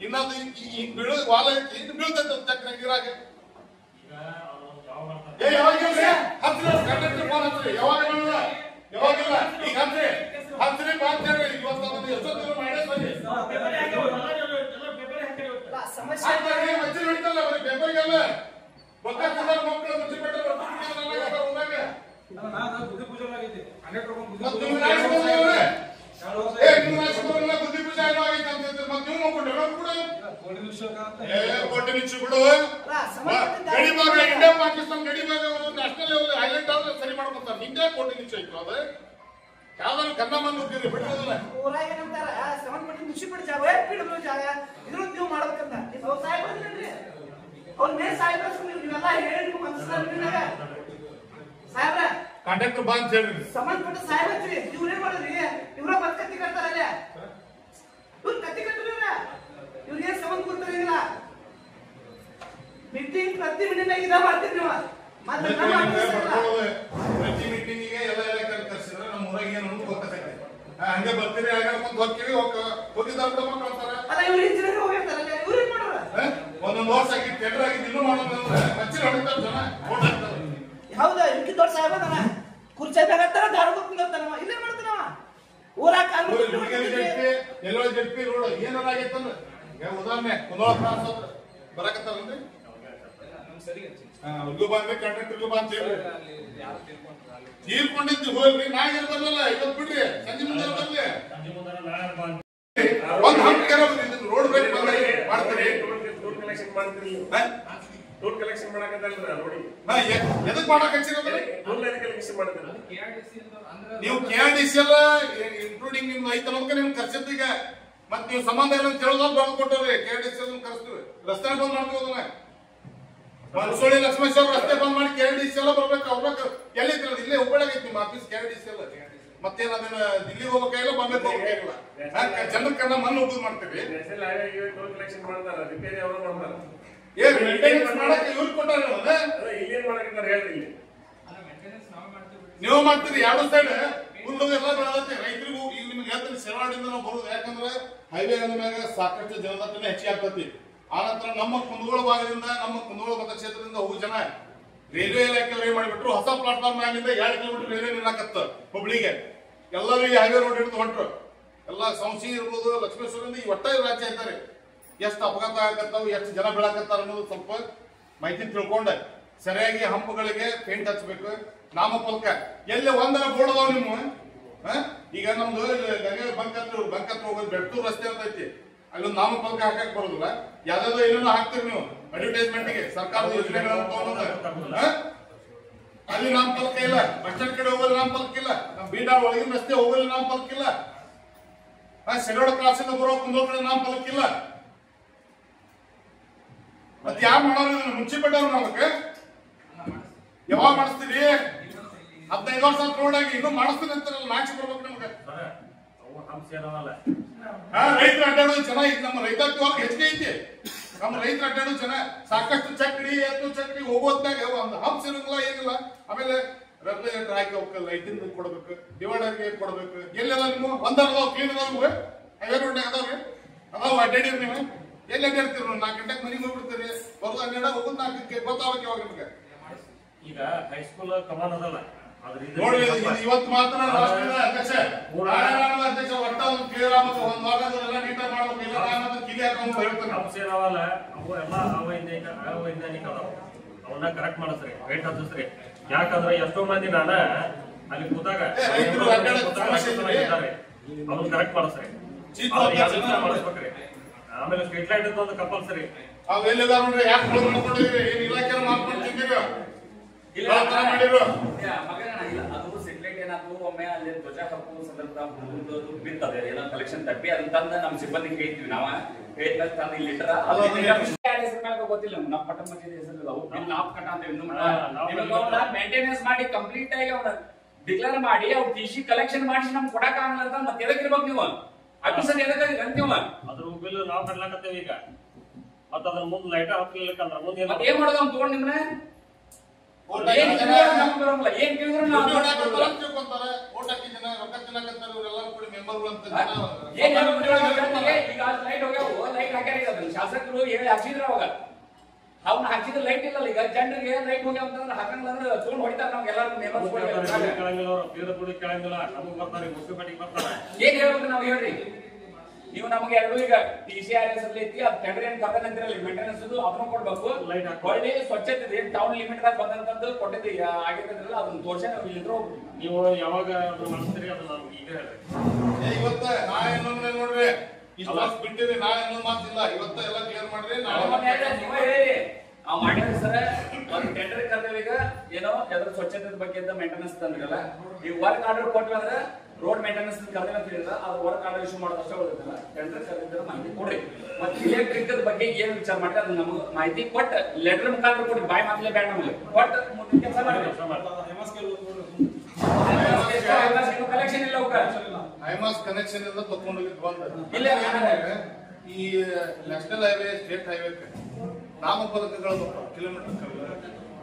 S1: ಇನ್ನೊಂದು ಹಿಂಗ್ ಬೀಳೋದ್ ವಾಲ ಐತಿ, ಇನ್ನು ಬೀಳ್ತೈತಿ ಚಕ್ರ ನೀರಾಗ. ಯಾವಾಗಿಲ್ಲ ಈಗ ಹತ್ರಿ ಮಾತಾಡ್ರಿ. ಇವತ್ತು ಎಷ್ಟೊತ್ತಿಗೆ ಮಾಡೇ ಬನ್ನಿ. ಹಿಡಿತಲ್ಲ ಬರೀ ಪೇಪರ್ಗೆಲ್ಲ ಗೊತ್ತಾಗ್ತದ. ಮಕ್ಕಳು ಮುನ್ಸಿಪಾಲ್ಟಿ ಬುದ್ಧಿ ಪೂಜೆ ಆಗೈತಿ. ಬುದ್ಧಿ ಪೂಜೆ ಏನೋ ಆಗೈತೆ ಅಂತ ಮತ್ತೆ ನೀವು ನೋಡ್ಕೊಂಡ್ರೆ ಕೂಡ ಕೋಟಿ ನಿಮಿಷ ಬಿಡು. ಗಡಿ ಭಾಗ ಇಂಡಿಯಾ ಪಾಕಿಸ್ತಾನ ಗಡಿ ಭಾಗ ನ್ಯಾಷನಲ್ ಲೆವೆಲ್ ಹೈಲೈಟ್ ಆದ್ರೆ ಸರಿ ಮಾಡ್ಕೊತಾರೆ. ಹಿಂಗೆ ಕೋಟಿ ನಿಮಿಷ ಐತು. ಅದು ಯಾವ್ದಾದ್ರು ಕನ್ನ ಮಂದಿ ಹೋಗ್ತೀರಿ ಬಿಡೋದಿಲ್ಲ.
S7: ಊರಾಗ ಏನಂತಾರ ಸಂಬಂಧಪಟ್ಟ ಮುನ್ಸಿಪಾಲ್ಟಿ ಜಾಗ ಬಿಡೋ ಜಾಗ ಇದ್ರ ನೀವು ಮಾಡ್ಬೇಕಂತ. ಅವ್ರ ಸಾಹೇಬ್ರಿ ಅವ್ರ ಮೇಲೆ ಸಾಹೇಬ್ರ ನೀವೆಲ್ಲ ಹೇಳಿ ನೀವು ಮನಸ್ಸಿನಾಗ ಸಾಹೇಬ್ರ
S1: ಕಾಂಟ್ರಾಕ್ಟರ್ ಬಾ ಅಂತ ಹೇಳ್ರಿ.
S7: ಸಂಬಂಧಪಟ್ಟ ಸಾಹೇಬ್ರಿ ಇವ್ರೇನ್ ಮಾಡಿದ್ರಿ? ಇವ್ರ ಪದ್ಧತಿ ಕಟ್ತಾರಲ್ಲ ಅದು ನಮ್ಮ ಆಫೀಸ್ ಅಲ್ಲ.
S1: ಪ್ರತಿ ಮೀಟಿಂಗಿಗೆ ಎಲ್ಲ ಕರ್ಸಿದ್ರೆ ನಮ್ಮ ಊರಾಗ ಏನು ಗೊತ್ತಾಗತ್ತೆ. ಹಂಗೆ ಬರ್ತೀರಿ ಹಾಕೊಂಡು ಹೋಗ್ತೀವಿ ಹೋಗಿದ್ದಾರೆ ಕಳ್ತಾರೆ.
S7: ಅಲ್ಲ ಇವ್ರು ಇಂಜಿನಿಯರ್ ಹೋಗಿರ್ತಾರಲ್ಲ ಇವ್ರು ಏನ್ ಮಾಡೋರ?
S1: ಒಂದೊಂದು ವರ್ಷ ಆಗಿ ಟೆಂಡರ್ ಆಗಿ ಇನ್ನೂ ಮಾಡೋದಂದ್ರೆ ಮಚ್ಚಿ ಹೊಡಿತಾರೆ ಜನ ಓಟ್ ಹಾಕ್ತಾರೆ.
S7: ಹೌದಾ ಇದಕ್ಕೆ ದೊಡ್ಡ ಸಾಹೇಬ ಅದಾನ ಕುರ್ಚಿ ಬೇಕಾಗ್ತಾರ ದಾರು ಕುಂದಿರ್ತಾನವ ಇಲ್ಲೇ ಮಾಡ್ತಾನವ ಊರಾಗ ಕಾಲು
S1: ಎಲ್ಲೋ ಜಡ್ಪಿ ರೋಡ್ ಏನಾರ ಆಗೈತಂದ್ರೆ ಈಗ ಉದಾಹರಣೆ ಕುಂದೋಳ ಕ್ರಾಸ್ ಬರಕತ್ತಾರಲ್ರಿ ಅವ್ರಿಗೂ ಬಂದ್ರೆ ಕಂಡಕ್ಟರ್ಗೂ ಬಂದ್ ತೀರ್ಕೊಂಡಿದ್ದು ಹೋಗ್ರಿ ನಾಳೆ ಇರ್ಬಲ್ಲ ಇವತ್ತು ಬಿಡ್ರಿ ಸಂಜೆ ಮುಂದೆ ಬರ್ಲಿ ಒಂದ್ ಹಂಗಾರ ರೋಡ್ ಬೇಕು ಮಾಡ್ತೀರಿ
S2: ಟೋಲ್ ಕಲೆಕ್ಷನ್ ಮಾಡಕತ್ತಲ್ರ ನೋಡಿ
S1: ಎದಕ್ ಮಾಡಕ್ ಹಚ್ಚಿರೋದ್ರಿ
S2: ಕಲೆಕ್ಷನ್ ಮಾಡ್ತೀರ
S1: ನೀವು KRDC ಎಲ್ಲ ಇನ್ಕ್ಲೂಡಿಂಗ್ ನಿಮ್ ಐತ ನಮ್ಗೆ ನಿಮ್ಗೆ ಕರ್ಸಿದ್ದು ಈಗ ಮತ್ ನೀವು ಸಂಬಂಧ ಇಲ್ಲ ಅಂತ ಹೇಳೋದ್ ಬಂದ್ ಕೊಟ್ಟವ್ರಿ KRDC ಕರ್ಸ್ತೀವಿ ರಸ್ತೆ ಬಂದ್ ಮಾಡ್ತೀವಿ ಮನ್ಸೋಳಿ ಲಕ್ಷ್ಮೇಶ್ವರ ರಸ್ತೆ ಬಂದ್ ಮಾಡಿ KRDC ಎಲ್ಲ ಬರ್ಬೇಕು ಅವ್ರ ಎಲ್ಲಿ ಇಲ್ಲೇ ಹುಬ್ಬಳ್ಳಿಯಾಗ ಐತಿ ನಿಮ್ಮ ಆಫೀಸ್ KRDC ಎಲ್ಲ ಮತ್ತೇನ್ ಅದನ್ನ ದಿಲ್ಲಿಗೆ ಹೋಗ್ಬೇಕಾಗಿಲ್ಲ ಬಾಂಬೆಗೆ ಹೋಗ್ಬೇಕಾಗಿಲ್ಲ ಜನರ ಕನ್ನ ಮಣ್ಣು ಉಪಯೋಗ ಮಾಡ್ತೀವಿ
S2: ನ್ಯಾಷನಲ್ ಹೈವೇ ಟೋಲ್ ಕಲೆಕ್ಷನ್ ಮಾಡ್ತಾರ ರಿಪೇರಿ ಅವರು ಮಾಡ್ತಾರ
S1: ಏನ್ ಮೇಂಟೆನೆನ್ಸ್ ಮಾಡಕ್ಕೆ ಇವ್ರು ಕೊಟ್ಟಾರ
S2: ಇಲ್ಲೇನ್ ಮಾಡಕತ್ತಾರ ಹೇಳ್ರಿ ಇಲ್ಲಿ
S1: ನೀವು ಮಾಡ್ತೀರಿ ಎರಡು ಸೈಡ್ ಹುಲ್ಲು ಎಲ್ಲ ಬೆಳೆದತ್ತೆ ರೈತರಿಗೂ ಈಗ ನಿಮ್ಗೆ ಹೇಳ್ತೀನಿ ಶೆರವಾಡಿಂದ ನಾವು ಬರುದು ಯಾಕಂದ್ರೆ ಹೈವೇ ಮ್ಯಾಗ ಸಾಕಷ್ಟು ಜನದಟ್ಟಣೆ ಹೆಚ್ಚಿಗೆ ಆಗ್ತತಿ ಆನಂತರ ನಮ್ಮ ಕುಂದಗೋಳ ಭಾಗದಿಂದ ನಮ್ಮ ಕುಂದಗೋಳ ಮತಕ್ಷೇತ್ರದಿಂದ ಹೋಗೋ ಜನ ರೈಲ್ವೆ ಇಲಾಖೆಯವ್ರು ಏನ್ ಮಾಡಿಬಿಟ್ರು ಹೊಸ ಪ್ಲಾಟ್ಫಾರ್ಮ್ ಮ್ಯಾಲಿಂದ 2 ಕಿಲೋಮೀಟರ್ ರೈಲ್ವೆ ನಿಲ್ಲಾಕತ್ತ ಹುಬ್ಳಿಗೆ ಎಲ್ಲರೂ ಈ ಹೈವೇ ರೋಡ್ ಹಿಡಿದು ಹೊಂಟ್ರು ಎಲ್ಲ ಸಂಶಿ ಇರ್ಬೋದು ಲಕ್ಷ್ಮೇಶ್ವರಿಂದ ಈ ಒಟ್ಟ ರಾಜ್ಯ ಇದ್ದಾರೆ ಎಷ್ಟು ಅಪಘಾತ ಆಗತ್ತಾವ ಎಷ್ಟು ಜನ ಬೀಳಾಕತ್ತಾರ ಅನ್ನೋದು ಸ್ವಲ್ಪ ಮಾಹಿತಿ ತಿಳ್ಕೊಂಡೆ ಸರಿಯಾಗಿ ಹಂಪುಗಳಿಗೆ ಪೇಂಟ್ ಹಚ್ಬೇಕು ನಾಮಫಲಕ ಎಲ್ಲಿ ಒಂದರ ಬೋರ್ಡ್ ಅದಾವ ನಿಮ್ಮ ಈಗ ನಮ್ದು ಬಂಕತ್ರ ಹೋಗೋದು ಬೆಟ್ಟೂರು ರಸ್ತೆ ಅಂತ ಐತಿ ಅಲ್ಲೊಂದು ನಾಮಫಲಕ ಹಾಕಕ್ ಬರೋದಿಲ್ಲ ಯಾವ್ದಾದ್ರು ಏನೇನೋ ಹಾಕ್ತಿರಿ ನೀವು ಅಡ್ವರ್ಟೈಸ್ಮೆಂಟ್ ಗೆ ಸರ್ಕಾರದ ಯೋಜನೆಗಳನ್ನು ತಗೊಂಡ ಅಲ್ಲಿ ನಾಮಫಲಕ ಇಲ್ಲ ಬಸ್ ಸ್ಟ್ಯಾಂಡ್ ಕಡೆ ಹೋಗಲು ನಾಮಫಲಕ ಇಲ್ಲ ನಮ್ ಬೀಡಾ ಒಳಗಿನ ರಸ್ತೆ ಹೋಗಲು ನಾಮಫಲಕ ಇಲ್ಲ ಶೆರವಾಡ ಕ್ರಾಸ್ ಇಂದ ಬರೋ ಕುಂದೋಳ ಕಡೆ ನಾಮಫಲಕ ಇಲ್ಲ ಮತ್ ಯಾರು ಮಾಡೋರು ಮುನ್ಸಿಪಲ್ಟವ್ರು ನಮಗ ಯಾವಾಗ ಮಾಡಿಸ್ತೀರಿ 15 ವರ್ಷ ರೋಡಾಗಿ ಇನ್ನೂ ಮಾಡಿಸ್ತೀನಿ ಅಂತಾರಲ್ಲ ನಾಚಿ ಬರ್ಬೇಕು ನಮ್ಗೆ ರೈತರು ಅಡ್ಡಾಡೋದು ಚೆನ್ನಾಗಿ ನಮ್ಮ ರೈತಾಪಿ ವರ್ಗ ಹೆಚ್ಚಿಗೆ ಐತಿ ನಮ್ಮ ರೈತರು ಅಡ್ಡಾಡೋದು ಜನ ಸಾಕಷ್ಟು ಚಕ್ರಿ ಎತ್ತು ಚಕ್ರಿ ಹೋಗೋದ್ನಾಗ ಒಂದು ಹಂಪ್ಸ್ ಇರಂಗಿಲ್ಲ ಏನಿಲ್ಲ ಆಮೇಲೆ ರೆಗ್ಯುಲೇಟರ್ ಹಾಕಿ ಅವಕ್ಕೆ ಲೈಟಿಂಗ್ ಕೊಡ್ಬೇಕು ಡಿವೈಡರ್ಗೆ ಕೊಡ್ಬೇಕು ಎಲ್ಲೆಲ್ಲ ನೀವು ಒಂದರ ಕ್ಲೀನ್ ಅದಾವ ಹೈವೇ ರೋಡ್ನಾಗ ಅದಾವ್ರಿ ಅದಾವ ಅಡ್ಡಾಡಿರಿ ನೀವು ಎಲ್ಲಿ ಅಡ್ಡಾಡ್ತೀರಿ 4 ಗಂಟೆಗೆ ಮನೆಗೆ ಹೋಗ್ಬಿಡ್ತೀರಿ ಬರೋದು 12 ಹೋಗೋದು 4ಕ್ಕೆ ಗೊತ್ತಾಗಕ್ಕೆ ಯಾವಾಗ ನಿಮ್ಗೆ
S2: ಈಗ ಹೈಸ್ಕೂಲ್ ಕಮಾನ್ ಅದಲ್ಲ
S1: ನೋಡಿ ಇವತ್ತು ಮಾತ್ರ ರಾಷ್ಟ್ರೀಯ ಅಧ್ಯಕ್ಷ ಅಧ್ಯಕ್ಷ ಒಟ್ಟ ಒಂದು ಕ್ಲಿಯರ್ ಆಗ್ಬೇಕು ಒಂದ್ ವಾರದಲ್ಲ ನೀಟಾಗಿ ಮಾಡ್ಬೇಕು ಇಲ್ಲ ನಾನು ಕಿಲಿ ಹಾಕೊಂಡು ಹೇಳ್ತಾನೆ
S2: ಅಂಶೇನವಲ್ಲ ಅವು ಎಲ್ಲ ಅವೈಜ್ಞಾನಿಕ ಅದಾವ ಅವನ್ನ ಕರೆಕ್ಟ್ ಮಾಡಿಸ್ರಿ ವೇಟ್ ಹತ್ತಿಸ್ರಿ ಯಾಕಂದ್ರೆ ಎಷ್ಟೋ ಮಂದಿ ನಾನ ಅಲ್ಲಿ ಕೂತಾಗ ಅವ್ನ ಕರೆಕ್ಟ್ ಮಾಡಿಸ್ರಿ ಮಾಡಿಸ್ಬೇಕ್ರಿ ಆಮೇಲೆ ಸ್ಟ್ರೀಟ್ ಲೈಟ್ ಇದ್ದು ಒಂದು ಕಂಪಲ್ಸರಿ
S1: ಅವೆಲ್ಲ ನೋಡ್ರಿ ಯಾಕೆ ಮಾಡ್ಕೊಂಡಿದ್ರಿ ಏನ್ ಇಲಾಖೆ ಮಾಡ್ಕೊಂಡಿದ್ದೀರಿ ಮಾಡಿರು
S3: ಅದು ಸೆಟ್ಲೈಟ್ ಏನಾದ್ರು ಒಮ್ಮೆ ಅಲ್ಲಿ ಧ್ವಜ ಹಾಕುವ ಸಂದರ್ಭ ಬಿರ್ತದೆ ಏನೋ ಕಲೆಕ್ಷನ್ ತಪ್ಪಿ ಅದನ್ನ ತಂದ ನಮ್ಮ ಸಿಬ್ಬಂದಿಗೆ ಹೇಳ್ತೀವಿ ನಾವ ಹೇಳಿದ್ಮೇಲೆ ತಂದು ಇಲ್ಲಿ ಗೊತ್ತಿಲ್ಲ ನಮ್ಮ ಪಟ್ಟ ಮಸೀದಿ ಹೆಸರು ನಾಪ್ ಕಟ್ಟ ಅಂತ ಇನ್ನು ಮೇಂಟೆನೆನ್ಸ್ ಮಾಡಿ ಕಂಪ್ಲೀಟ್ ಆಗಿ ಅವ್ನ ಡಿಕ್ಲೇರ್ ಮಾಡಿ ಅವ್ರು ಟಿಸಿ ಕಲೆಕ್ಷನ್ ಮಾಡಿಸಿ ನಮ್ಗೆ ಕೊಡಕ್ ಆಗಲ್ಲ ಅಂತ ಮತ್ತೆ ಎದಕ್ಕಿರ್ಬೇಕು ನೀವು ಅಡ್ಮಿಷನ್ ಎದಕ್ಕೆ ಅಂತೀವ
S2: ಅದ್ರ ಬಿಲ್ ನಾವು ಕಟ್ಲಾಕತ್ತೇವೆ ಈಗ ಮತ್ತ ಅದ್ರ ಮುಂದೆ ಲೈಟ್ ಹಾಕ್ಲಿಕ್ಕಂದ್ರ ಮುಂದೆ
S3: ಏನ್ ಮಾಡೋದು ಅವ್ನು ತಗೊಂಡ್ ನಿಮ್ನೆ ಏನ್ ಕೇಳಿದ್ರು ಶಾಸಕರು ಹೇಳಿ ಹಾಕಿದ್ರ ಅವಾಗ ಅವ್ನ ಹಾಕಿದ್ರೆ ಲೈಟ್ ಇಲ್ಲ ಈಗ ಜನರಿಗೆ ಲೈಟ್ ಹೋಗ್ಯಾವ ಅಂತಂದ್ರೆ ಹಾಕಂದ್ರೆ ತಗೊಂಡ್ ಹೊಡಿತಾರ ನಮ್ಗೆ ಎಲ್ಲರೂ
S2: ಕೇಳಂಗಿಲ್ಲ ನಮಗ್ ಬರ್ತಾರೆ ಮುನ್ಸಿಪಾಲಿಟಿಗೆ ಬರ್ತಾರೆ
S3: ಏನ್ ಹೇಳ್ಬೇಕು ನಾವ್ ಹೇಳ್ರಿ ನೀವು ನಮ್ಗೆ ಎರಡು ಈಗ TCRS ಅಲ್ಲಿ ಐತಿ ಅದು ಟೆಂಡರ್ ಏನ್ ಕರ್ಕೊಂಡ್ರಿ ಮೇಂಟೆನೆನ್ಸ್ ಅದನ್ನ ಕೊಡ್ಬೇಕು ಒಳ್ಳೆ ಸ್ವಚ್ಛತೆ ಟೌನ್ ಲಿಮಿಟ್ ದಾಗ ಬಂದಂತದ್ದು ಕೊಟ್ಟಿದ್ದೆ ಆಗಿದ್ರಲ್ಲ ಅದನ್ನ ತೋರ್ಸ
S2: ನೀವು ಯಾವಾಗ ಮಾಡಿಸ್ತೀರಿ ಅದು ನಮ್ಗೆ ಈಗ ಹೇಳ್ರಿ
S1: ಇವತ್ತ ನಾಳೆ ಇನ್ನೊಂದು ನೋಡ್ರಿ ಇಷ್ಟು ಬಿಟ್ಟಿರಿ ನಾಳೆ ಇನ್ನೊಂದು ಮಾತಿಲ್ಲ ಇವತ್ತ ಎಲ್ಲ ಕ್ಲಿಯರ್ ಮಾಡ್ರಿ
S3: ನೀವೇ ಹೇಳಿ ನಾವ್ ಮಾಡಿದ್ರಿ ಸರ್ ಒಂದು ಟೆಂಡರ್ ಕರ್ದೇವ ಈಗ ಏನೋ ಯಾವ್ದ್ರ ಸ್ವಚ್ಛತೆ ಬಗ್ಗೆ ಮೇಂಟೆನೆನ್ಸ್ ತಂದ್ರಲ್ಲ ಈ ವರ್ಕ್ ಆರ್ಡರ್ ಕೊಟ್ವಿ ಅಂದ್ರೆ ರೋಡ್ ಮೇಂಟೆನೆನ್ಸ್ ಕರ್ದೇವ ಅದು ವರ್ಕ್ ಆರ್ಡರ್ ಇಶ್ಯೂ ಮಾಡೋದು ಅಷ್ಟೇ ಉಳಿದಿಲ್ಲ ಟೆಂಡರ್ ಕರ್ದಿದ್ರೆ ಮಾಹಿತಿ ಕೊಡ್ರಿ ಮತ್ತೆ ಇಲೆಕ್ಟ್ರಿಕ್ ಬಗ್ಗೆ ಏನ್ ವಿಚಾರ ಮಾಡಿ ಅದು ನಮ್ಗೆ ಮಾಹಿತಿ ಕೊಟ್ಟು ಲೆಟರ್ ಮುಖಾಂತರ ಕೊಡ್ರಿ ಬಾಯ್ ಮಾತಲೇ ಬೇಡ ನಮ್ಗೆ ಕೊಟ್ಟು ಮುಂದಿನ ಕೆಲಸ ಮಾಡಿ ಕಲೆಕ್ಷನ್ ಇಲ್ಲ
S1: ಐಮಾಸ್ ಕನೆಕ್ಷನ್ ಇಂದ ತಗೊಂಡೋಗಿದ್ ಬಂದ
S3: ಇಲ್ಲ
S1: ಈ ನ್ಯಾಷನಲ್ ಹೈವೇ ಸ್ಟೇಟ್ ಹೈವೇ ನಾಮಫಲಕಗಳು ಕಿಲೋಮೀಟರ್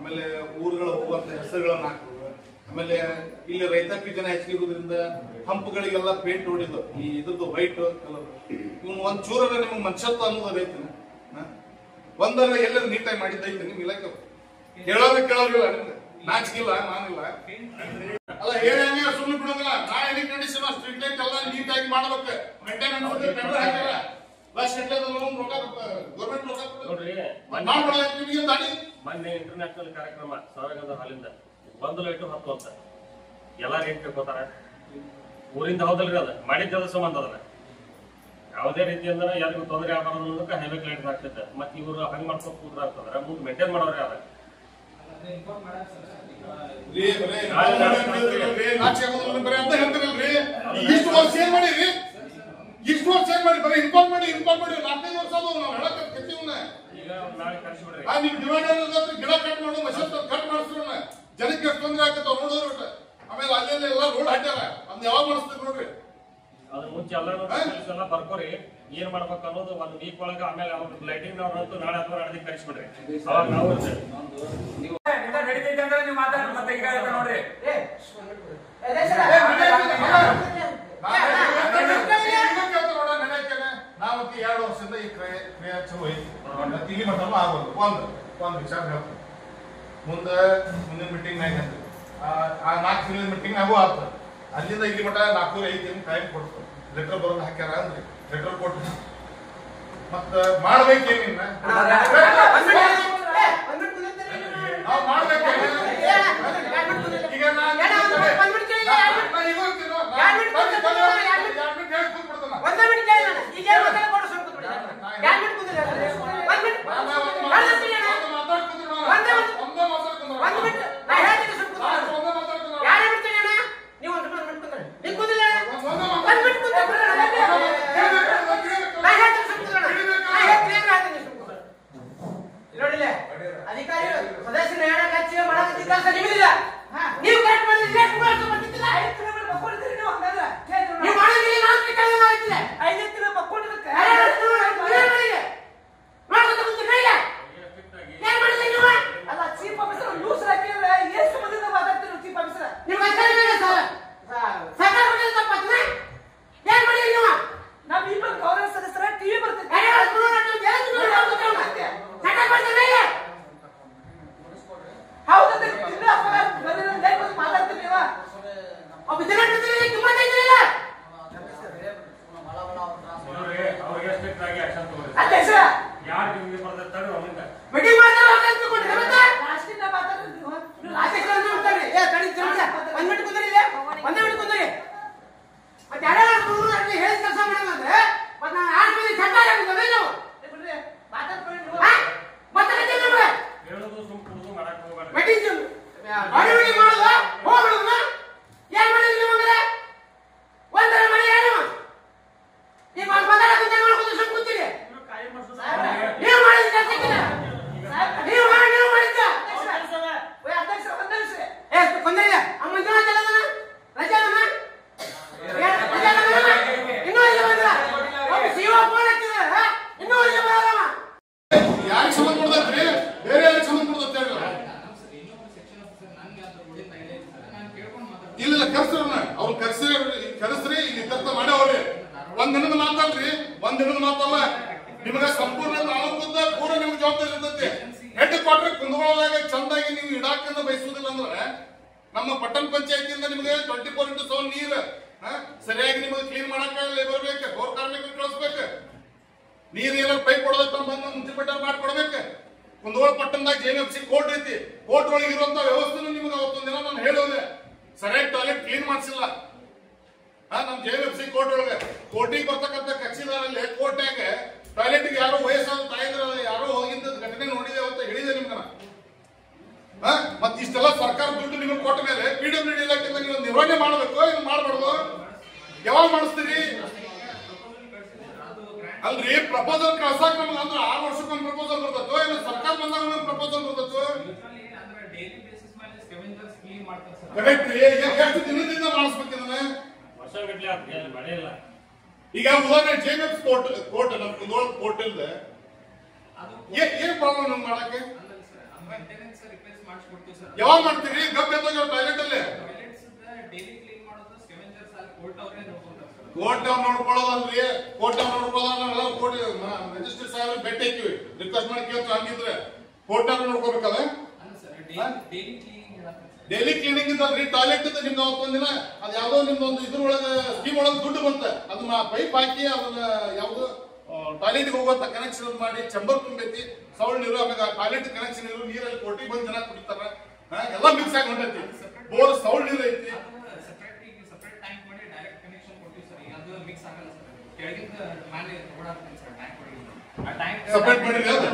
S1: ಆಮೇಲೆ ಊರುಗಳ ಹೋಗುವಂತ ಹೆಸರುಗಳನ್ನ ಹಾಕೋದು, ಆಮೇಲೆ ಇಲ್ಲಿ ರೈತಾಪಿ ಜನ ಹೆಚ್ಚಿಗೆ ಇರೋದ್ರಿಂದ ಹಂಪುಗಳಿಗೆಲ್ಲ ಪೇಂಟ್ ಹೊಡಿದು ಈ ಇದ್ರದ್ದು ವೈಟ್ ಕಲರ್. ಇವನು ಒಂದ್ ಚೂರ ನಿಮ್ಗೆ ಮನುಷ್ಯತ್ವ ಅನ್ನೋದು ಐತಿ, ಒಂದರ ಎಲ್ಲರೂ ನೀಟಾಗಿ ಮಾಡಿದ್ದೈತಿ ನಿಮ್ ಇಲಾಖೆ. ಹೇಳೋದು ಕೇಳೋದಿಲ್ಲ, ನಿಮ್ಗೆ ನಾಚಿಕಿಲ್ಲ, ನಾನಿಲ್ಲ ಅಲ್ಲ ಹೇಳಿ ಸುಮ್ಮನೆ ಬಿಡೋದಿಲ್ಲ. ನಾ ಎನಿ ಕಂಡೀಷನ್ ಸ್ಟ್ರೀಟ್ ಲೈಟ್ ಎಲ್ಲ ನೀಟಾಗಿ ಮಾಡ್ಬೇಕು, ಮೇಂಟೆನೆನ್ಸ್ ಹಾಕ್ಯಾರ
S2: ಮೊನ್ನೆ ಇಂಟರ್ನ್ಯಾಷನಲ್ ಕಾರ್ಯಕ್ರಮ ಸಾವಿರದ ಹಾಲಿಂದ 1 ಲೀಟರ್ 10 ಅಂತ ಎಲ್ಲಾರು ಏನ್ ಕೇಳ್ಕೊತಾರ? ಊರಿಂದ ಹೌದಲ್ರಿ, ಅದ ಮಾಡಿದ್ದದ ಸಂಬಂಧ ಅದನ್ನ ಯಾವುದೇ ರೀತಿಯಿಂದ ಯಾರಿಗೂ ತೊಂದರೆ ಆಗಬಾರ್ದು ಅನ್ನೋದಕ್ಕೆ ಹೈವೇ ಲೈಟ್ ಆಗ್ತದೆ. ಮತ್ತೆ ಇವರು ಹಂಗ್ ಮಾಡ್ಕೊಂಡು ಕೂತ್ರ ಆಗ್ತದ್ರ ಮುಂದೆ ಮೇಂಟೈನ್ ಮಾಡೋರು ಯಾರ
S1: ಇಷ್ಟು ವರ್ಷ ಏನ್ ಮಾಡಿರಿ? ಇಷ್ಟು ವರ್ಷ ಏನ್ ಮಾಡಿ ಬರೀ ಇನ್ಫಾರ್ಮ್ ಮಾಡಿ 4-5 ವರ್ಷ ಅದು ನಾವು ಹೇಳಕ್
S2: ಈಗ ನಾಳೆ ಕಳಿಸ್ಬಿಡ್ರಿ.
S1: ನೀವು ಡಿವೈಡರ್ ಗಿಡ ಕಟ್ ಮಾಡು, ಮಷನ್ ಕಟ್ ಮಾಡಿಸ್ರ ಜನಕ್ಕೆ ಎಷ್ಟು ತೊಂದರೆ ಆಗ್ತದೆ ನೋಡೋರು. ಆಮೇಲೆ ಅಲ್ಲೆಲ್ಲ ಎಲ್ಲ ರೋಡ್ ಹಾಕ್ಯಾರ, ಅದ್ ಯಾವಾಗ ಮಾಡಿಸ್ತೀವಿ ನೋಡ್ರಿ.
S2: ಅದ್ರ ಮುಂಚೆ ಎಲ್ಲ ಬರ್ಕೋರಿ ಏನ್ ಮಾಡ್ಬೇಕು ಅನ್ನೋದು 1 ವೀಕ್ ಒಳಗ. ಆಮೇಲೆ ಅವ್ರ ಲೈಟಿಂಗ್ ಅವ್ರಂತೂ ನಾಳೆ ಅಥವಾ ನಾಳೆ ಕಳಿಸ್ಬಿಡ್ರಿ. ಅವಾಗ ನಾವು
S3: ನಡೀತೈತೆ ಅಂದ್ರೆ ನೀವು ಮಾತಾಡಿ ಮತ್ತೆ ಈಗ ನೋಡ್ರಿ.
S1: ನಾವು 2 ವರ್ಷದಿಂದ ಈ ಕ್ರಿಯೆ ಚಲೋ ಐತಿ, ಇಲ್ಲಿ ಮಟ್ಟನೂ ಆಗೋದು. ಒಂದ್ ವಿಚಾರ ಹೇಳ್ತೀನಿ, ಮುಂದಿನ ಮೀಟಿಂಗ್ ಆ 4 ತಿಂಗಳ ಮೀಟಿಂಗ್ ಆಗೋ ಆಗ್ತದೆ. ಅಲ್ಲಿಂದ ಇಲ್ಲಿ ಮಟ್ಟ 4-5 ದಿನ ಟೈಮ್ ಕೊಡ್ತಾರೆ. ಲೆಟರ್ ಬರೋದು ಹಾಕ್ಯಾರ ಅಂದ್ರೆ ಲೆಟರ್ ಕೊಟ್ಟು ಮತ್ತ ಮಾಡ್ಬೇಕೇನಿನ್ನ ನಾವು ಮಾಡ್ಬೇಕೇನ? ಈಗ
S6: ಅಧಿಕಾರಿ ಸದಸ್ಯನ ಹೇಳಕ್ಕೆ ಮಾಡಕ್ಕೆ ನಿಮಗಿಲ್ಲ. ನೀವು ಕರೆಕ್ಟ್ ಮಾಡಿದ್ರೆ ಕರೆಸ್ರಿ ಇಲ್ಲಿ ಇತ್ಯರ್ಥ ಮಾಡ್ಯಾವ್ರಿ. ಒಂದಿನದ ಮಾತಲ್ರಿ, ಒಂದಿನದ ಮಾತಲ್ಲ. ನಿಮಗೆ ಸಂಪೂರ್ಣ ನಾಲ್ಕುದ್ದ ಕೂಡ ನಿಮ್ಗೆ ಜವಾಬ್ದಾರಿ ಇರ್ತೈತಿ. ಹೆಡ್ ಕ್ವಾರ್ಟರ್ ಕುಂದಗೋಳದಾಗ ಚಂದಾಗಿ ನೀವು ಇಡಾಕನ್ನ ಬಯಸುವುದಿಲ್ಲ ಅಂದ್ರೆ ನಮ್ಮ ಪಟ್ಟಣ ಪಂಚಾಯತಿಯಿಂದ ನಿಮಗೆ 24x7 ನೀರು ಸರಿಯಾಗಿ ನಿಮಗೆ ಕ್ಲೀನ್ ಮಾಡಕ ಲೇಬರ್ ಬೇಕು, ಗೋರ್ ಕಾರ್ಮಿಕರು ಕಳಿಸ್ಬೇಕು. ನೀರು ಏನಾದ್ರು ಪೈಪ್ ಕೊಡೋದಕ್ಕೆ ಬಂದು ಮುನ್ಸಿಪಾಲಿಟಿ ಮಾಡ್ಕೊಡ್ಬೇಕು. ಕುಂದಗೋಳ ಪಟ್ಟಣದಾಗ JMFC ಕೋರ್ಟ್ ಐತಿ, ಕೋರ್ಟ್ ಒಳಗೆ ಇರುವಂತ ವ್ಯವಸ್ಥೆ ನಿಮ್ಗೆ ಅವತ್ತೊಂದ್ ದಿನ ನಾನು ಹೇಳೋದೆ. ಸರಿಯಾಗಿ ಟಾಯ್ಲೆಟ್ ಕ್ಲೀನ್ ಮಾಡಿಸಿಲ್ಲ ನಮ್ JMFC ಕೋರ್ಟ್ ಒಳಗೆ. ಕೋರ್ಟಿಗೆ ಬರ್ತಕ್ಕಂಥ ಕಕ್ಷಿದಾರಲ್ಲಿ ಕೋರ್ಟ್ಯಾಗ ಟಾಯ್ಲೆಟ್ ಯಾರೋ ವಯಸ್ಸಾದ ತಾಯಿದ್ರ ಯಾರೋ ಹೋಗಿದ್ದ ಘಟನೆ ನೋಡಿದೆ ಅಂತ ಹೇಳಿದೆ ನಿಮ್ಗೆ. ಮತ್ ಇಷ್ಟೆಲ್ಲ ಸರ್ಕಾರ ದುಡ್ಡು ನಿಮಗೆ ಕೊಟ್ಟ ಮೇಲೆ PWD ಇಲಾಖೆಯಿಂದ ನೀವು ನಿರ್ವಹಣೆ ಮಾಡ್ಬೇಕು, ಇದು ಮಾಡ್ಬಾರ್ದು. ಯಾವಾಗ ಮಾಡಿಸ್ತೀರಿ? ಅಲ್ರಿ ಪ್ರಪೋಸಲ್ ಕಳ್ಸಾಕ್ ನಮ್ಗೆ ಅಂದ್ರೆ 6 ವರ್ಷಕ್ಕೊಂದು ಪ್ರಪೋಸಲ್ ಬರ್ತೈತೋ ಏನು ಸರ್ಕಾರ ಬಂದಾಗ ಪ್ರಪೋಸಲ್ ಬರ್ತೈತೋ? ಕರೆಕ್ಟ್ ರೀ. ಎಷ್ಟು ದಿನದಿಂದ ಮಾಡಿಸ್ಬೇಕು ಇದನ್ನ? ಈಗ ಉದಾಹರಣೆ JMFC ಕೋರ್ಟ್ ನಮ್ ಕುಂದಗೋಳ ಕೋರ್ಟ್ ಇಲ್ದ ಏನ್ ಪ್ರಾಬ್ಲಮ್ ನಮ್ಗೆ ಮಾಡಕ್ಕೆ?
S8: ಮಾಡಿಸ್ಕೊಡ್ತೀವಿ ಸರ್.
S1: ಯಾವಾಗ ಮಾಡ್ತೀರಿ? ಗಪ್ ಎತ್ತೋಗ್ಯಾವ ಟಾಯ್ಲೆಟ್ ಅಲ್ಲಿ.
S8: ಡೈಲಿ ಕ್ಲೀನ್ ಮಾಡೋದು ಸ್ಕೆವೆಂಜರ್ಸ್ ಅಲ್ಲಿ ಕೋರ್ಟ್ ಅವರೇ ನೋಡ್ಕೊಂತಾರೆ ಸರ್.
S1: ಕೋರ್ಟ್ ಅವ್ರು ನೋಡ್ಕೊಳ್ಳೋದಲ್ರಿ, ಕೋರ್ಟ್ ಅವ್ರು ನೋಡ್ಕೊಳ್ಳೋದಲ್ಲ. ಕೋರ್ಟ್ ಮ್ಯಾಜಿಸ್ಟ್ರೇಟ್ ಸಾಹೇಬ್ರಿಗೆ ಭೇಟಿ ಹಾಕಿವಿ, ರಿಕ್ವೆಸ್ಟ್ ಮಾಡಿ ಕೇಳ್ತು. ಹಂಗಿದ್ರೆ ಕೋರ್ಟ್ ಅವ್ರು ನೋಡ್ಕೋಬೇಕಲ್ಲ.
S8: ಅಲ್ಲ ಸರ್, ಡೈಲಿ ಕ್ಲೀನಿಂಗ್ ಹೇಳಕ್ಕೆ
S1: ಡೈಲಿ ಕ್ಲೀನಿಂಗ್ ಇದ್ದಲ್ರಿ. ಟಾಯ್ಲೆಟ್ ಇದ್ದ ನಿಮ್ಗೆ ಅವತ್ತೊಂದಿನ ಅದು ಯಾವ್ದೋ ನಿಮ್ದೊಂದು ಇದ್ರೊಳಗೆ ಸ್ಕೀಮ್ ಒಳಗೆ ದುಡ್ಡು ಬಂತ, ಅದನ್ನ ಪೈಪ್ ಹಾಕಿ ಅದನ್ನ ಯಾವ್ದು ಟಾಯ್ಲೆಟ್ಗೆ ಹೋಗುವಂತ ಕನೆಕ್ಷನ್ ಮಾಡಿ ಚಂಬರ್ ತುಂಬೈತಿ, ಸೌಳ್ ನೀರು, ಆಮೇಲೆ ಟಾಯ್ಲೆಟ್ ಕನೆಕ್ಷನ್ ಇರು, ನೀರಲ್ಲಿ ಕೋಟಿ ಬಂದು ಜನ ಕುಡಿತಾರ, ಎಲ್ಲ ಮಿಕ್ಸ್ ಆಗಿ ಹೊಂಟೈತಿ. ಬೋರ್ ಸೌಳ್ ನೀರು ಐತಿ.
S8: ಸೆಪರೇಟ್ ಟ್ಯಾಂಕ್ ಮಾಡಿ ಡೈರೆಕ್ಟ್ ಕನೆಕ್ಷನ್ ಕೊಡ್ತೀವಿ ಸರ್. ಈಗ ಅದು ಮಿಕ್ಸ್ ಆಗಲ್ಲ ಸರ್. ಕೆಳಗಿಂದ ಮೇಲೆ ಓಡಾಡ್ತೀನಿ ಸರ್ ಟ್ಯಾಂಕ್ ಒಳಗೆ. ಆ ಟ್ಯಾಂಕ್
S1: ಸೆಪರೇಟ್ ಮಾಡಿರಿ ಅದು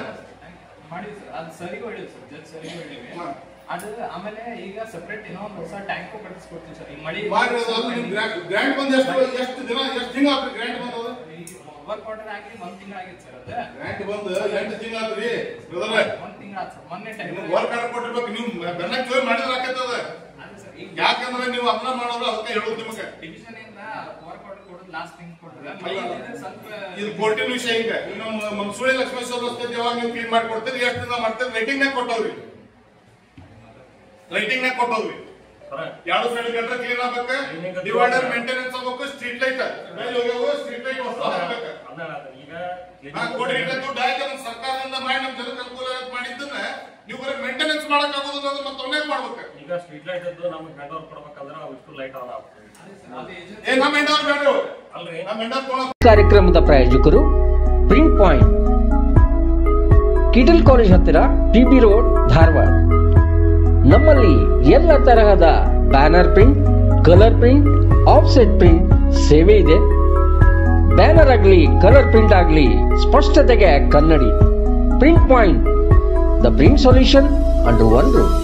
S8: ಮಾಡಿವಿ ಸರ್. ಅದು ಸರಿಗೂ ಹೇಳಿವಿ ಸರ್, ಜಲ್ದಿ ಸರಿಗೂ ಹೇಳಿವಿ. ಅದು ಆಮೇಲೆ ಈಗ ಸೆಪರೇಟ್ ಏನೋ ಒಂದು ಹೊಸ ಟ್ಯಾಂಕು ಕಟ್ಟಿಸ್ಕೊಡ್ತೀವಿ ಸರ್. ಈಗ ಮಳಿ
S1: ಗ್ರ್ಯಾಂಟ್ ಬಂದು ಎಷ್ಟು ದಿನ ಎಷ್ಟು ತಿಂಗಳು ಆತ್ರಿ? ಗ್ರ್ಯಾಂಟ್ ಬಂದದ
S8: ವರ್ಕ್ ಆರ್ಡರ್ ಆಗಿ 1 ತಿಂಗಳು ಆಗಿತ್ತು ಸರ್. ಅದು
S1: ಗ್ರ್ಯಾಂಟ್ ಬಂದು 8 ತಿಂಗಳು ಆತ್ರಿ.
S8: 1 ತಿಂಗಳು ಆಯ್ತು ಸರ್. ಮೊನ್ನೆ ಟೈಮ್
S1: ವರ್ಕ್ ಆರ್ಡರ್ ಕೊಟ್ಟಿರ್ಬೇಕು. ನೀವು ಬೆನ್ನ ಕೇಳಿ ಮಾಡಿದ್ರೆ ಆಕತ್ತದ. ಯಾಕಂದ್ರೆ ನೀವು ಅದನ್ನ ಮಾಡೋರು ಅದಕ್ಕೆ ಹೇಳೋದು ನಿಮಗೆ.
S8: ಡಿವಿಷನ್ ಇಂದ ವರ್ಕ್ ಆರ್ಡರ್ ಕೊಡೋದು ಲಾಸ್ಟ್ ತಿಂಗ್ ಕೊಡ್ತಾರೆ. ಸ್ವಲ್ಪ
S1: ಇದು ಕೋರ್ಟಿನ ವಿಷಯ. ಈಗ ನಮ್ಮ ಮನ್ಸೂಳಿ ಲಕ್ಷ್ಮೇಶ್ವರ ರಸ್ತೆ ಯಾವಾಗ ನೀವು ಕ್ಲೀನ್ ಮಾಡಿ ಕೊಡ್ತೀರಿ, ಎಷ್ಟು ದಿನ ಮಾಡ್ತೀರಿ? ರೈಟಿಂಗ್ ನಾಗ ಕೊಟ್ಟವ್ರಿ, ರೈಟಿಂಗ್ ನಾಗ ಕೊಟ್ಟವ್ರಿ. 2 ಸೈಡ್ ಗಟ್ರ ಕ್ಲೀನ್ ಆಗ್ಬೇಕು, ಡಿವೈಡರ್ ಮೇಂಟೆನೆನ್ಸ್ ಆಗ್ಬೇಕು, ಸ್ಟ್ರೀಟ್ ಲೈಟ್ ಮೇಲೆ ಹೋಗ್ಯಾವ, ಸ್ಟ್ರೀಟ್ ಲೈಟ್ ಹೊಸ ಹಾಕ್ಬೇಕು. ಕೋಟಿ ಗಟ್ಟಲೆ ದುಡ್ಡು ಹಾಕಿ ಅದನ್ನ ಸರ್ಕಾರದಿಂದ ಮಾಡಿ ನಮ್ಮ ಜನಕ್ಕೆ ಅನುಕೂಲ ಮಾಡಿದ್ದನ್ನ ನೀವು ಬರೀ ಮೇಂಟೆನೆನ್ಸ್ ಮಾಡಕ್ ಆಗೋದು ಅಂದ್ರೆ ಮತ್ತೆ ಅವನೇ ಮಾಡ್ಬೇಕು.
S2: ಈಗ ಸ್ಟ್ರೀಟ್ ಲೈಟ್ ಇದ್ದು ನಮ್ಗೆ ಹ್ಯಾಂಡ್ ಓವರ್ ಕೊಡ್ಬೇಕಂದ್ರೆ ನಾವು ಇಷ್ಟು ಲೈಟ್ ಆನ್ ಆಗ್ತದೆ.
S1: ನಮ್ಮ ಹೆಂಡವ್ರು ಬೇಡ
S2: ಅಲ್ರಿ,
S1: ನಮ್ಮ ಹೆಂಡವ್ರು
S9: ಕಾರ್ಯಕ್ರಮದ ಪ್ರಾಯೋಜಕರು ಪ್ರಿಂಟ್ ಪಾಯಿಂಟ್, ಕಿಟಲ್ ಕಾಲೇಜ್ ಹತ್ತಿರ, ಟಿಬಿ ರೋಡ್, ಧಾರವಾಡ. ನಮ್ಮಲ್ಲಿ ಎಲ್ಲ ತರಹದ banner print, colour print, offset print ಸೇವೆ ಇದೆ. ಬ್ಯಾನರ್ ಆಗಲಿ ಕಲರ್ ಪ್ರಿಂಟ್ ಆಗಲಿ ಸ್ಪಷ್ಟತೆಗೆ ಕನ್ನಡಿ. Print point, the print solution under one roof.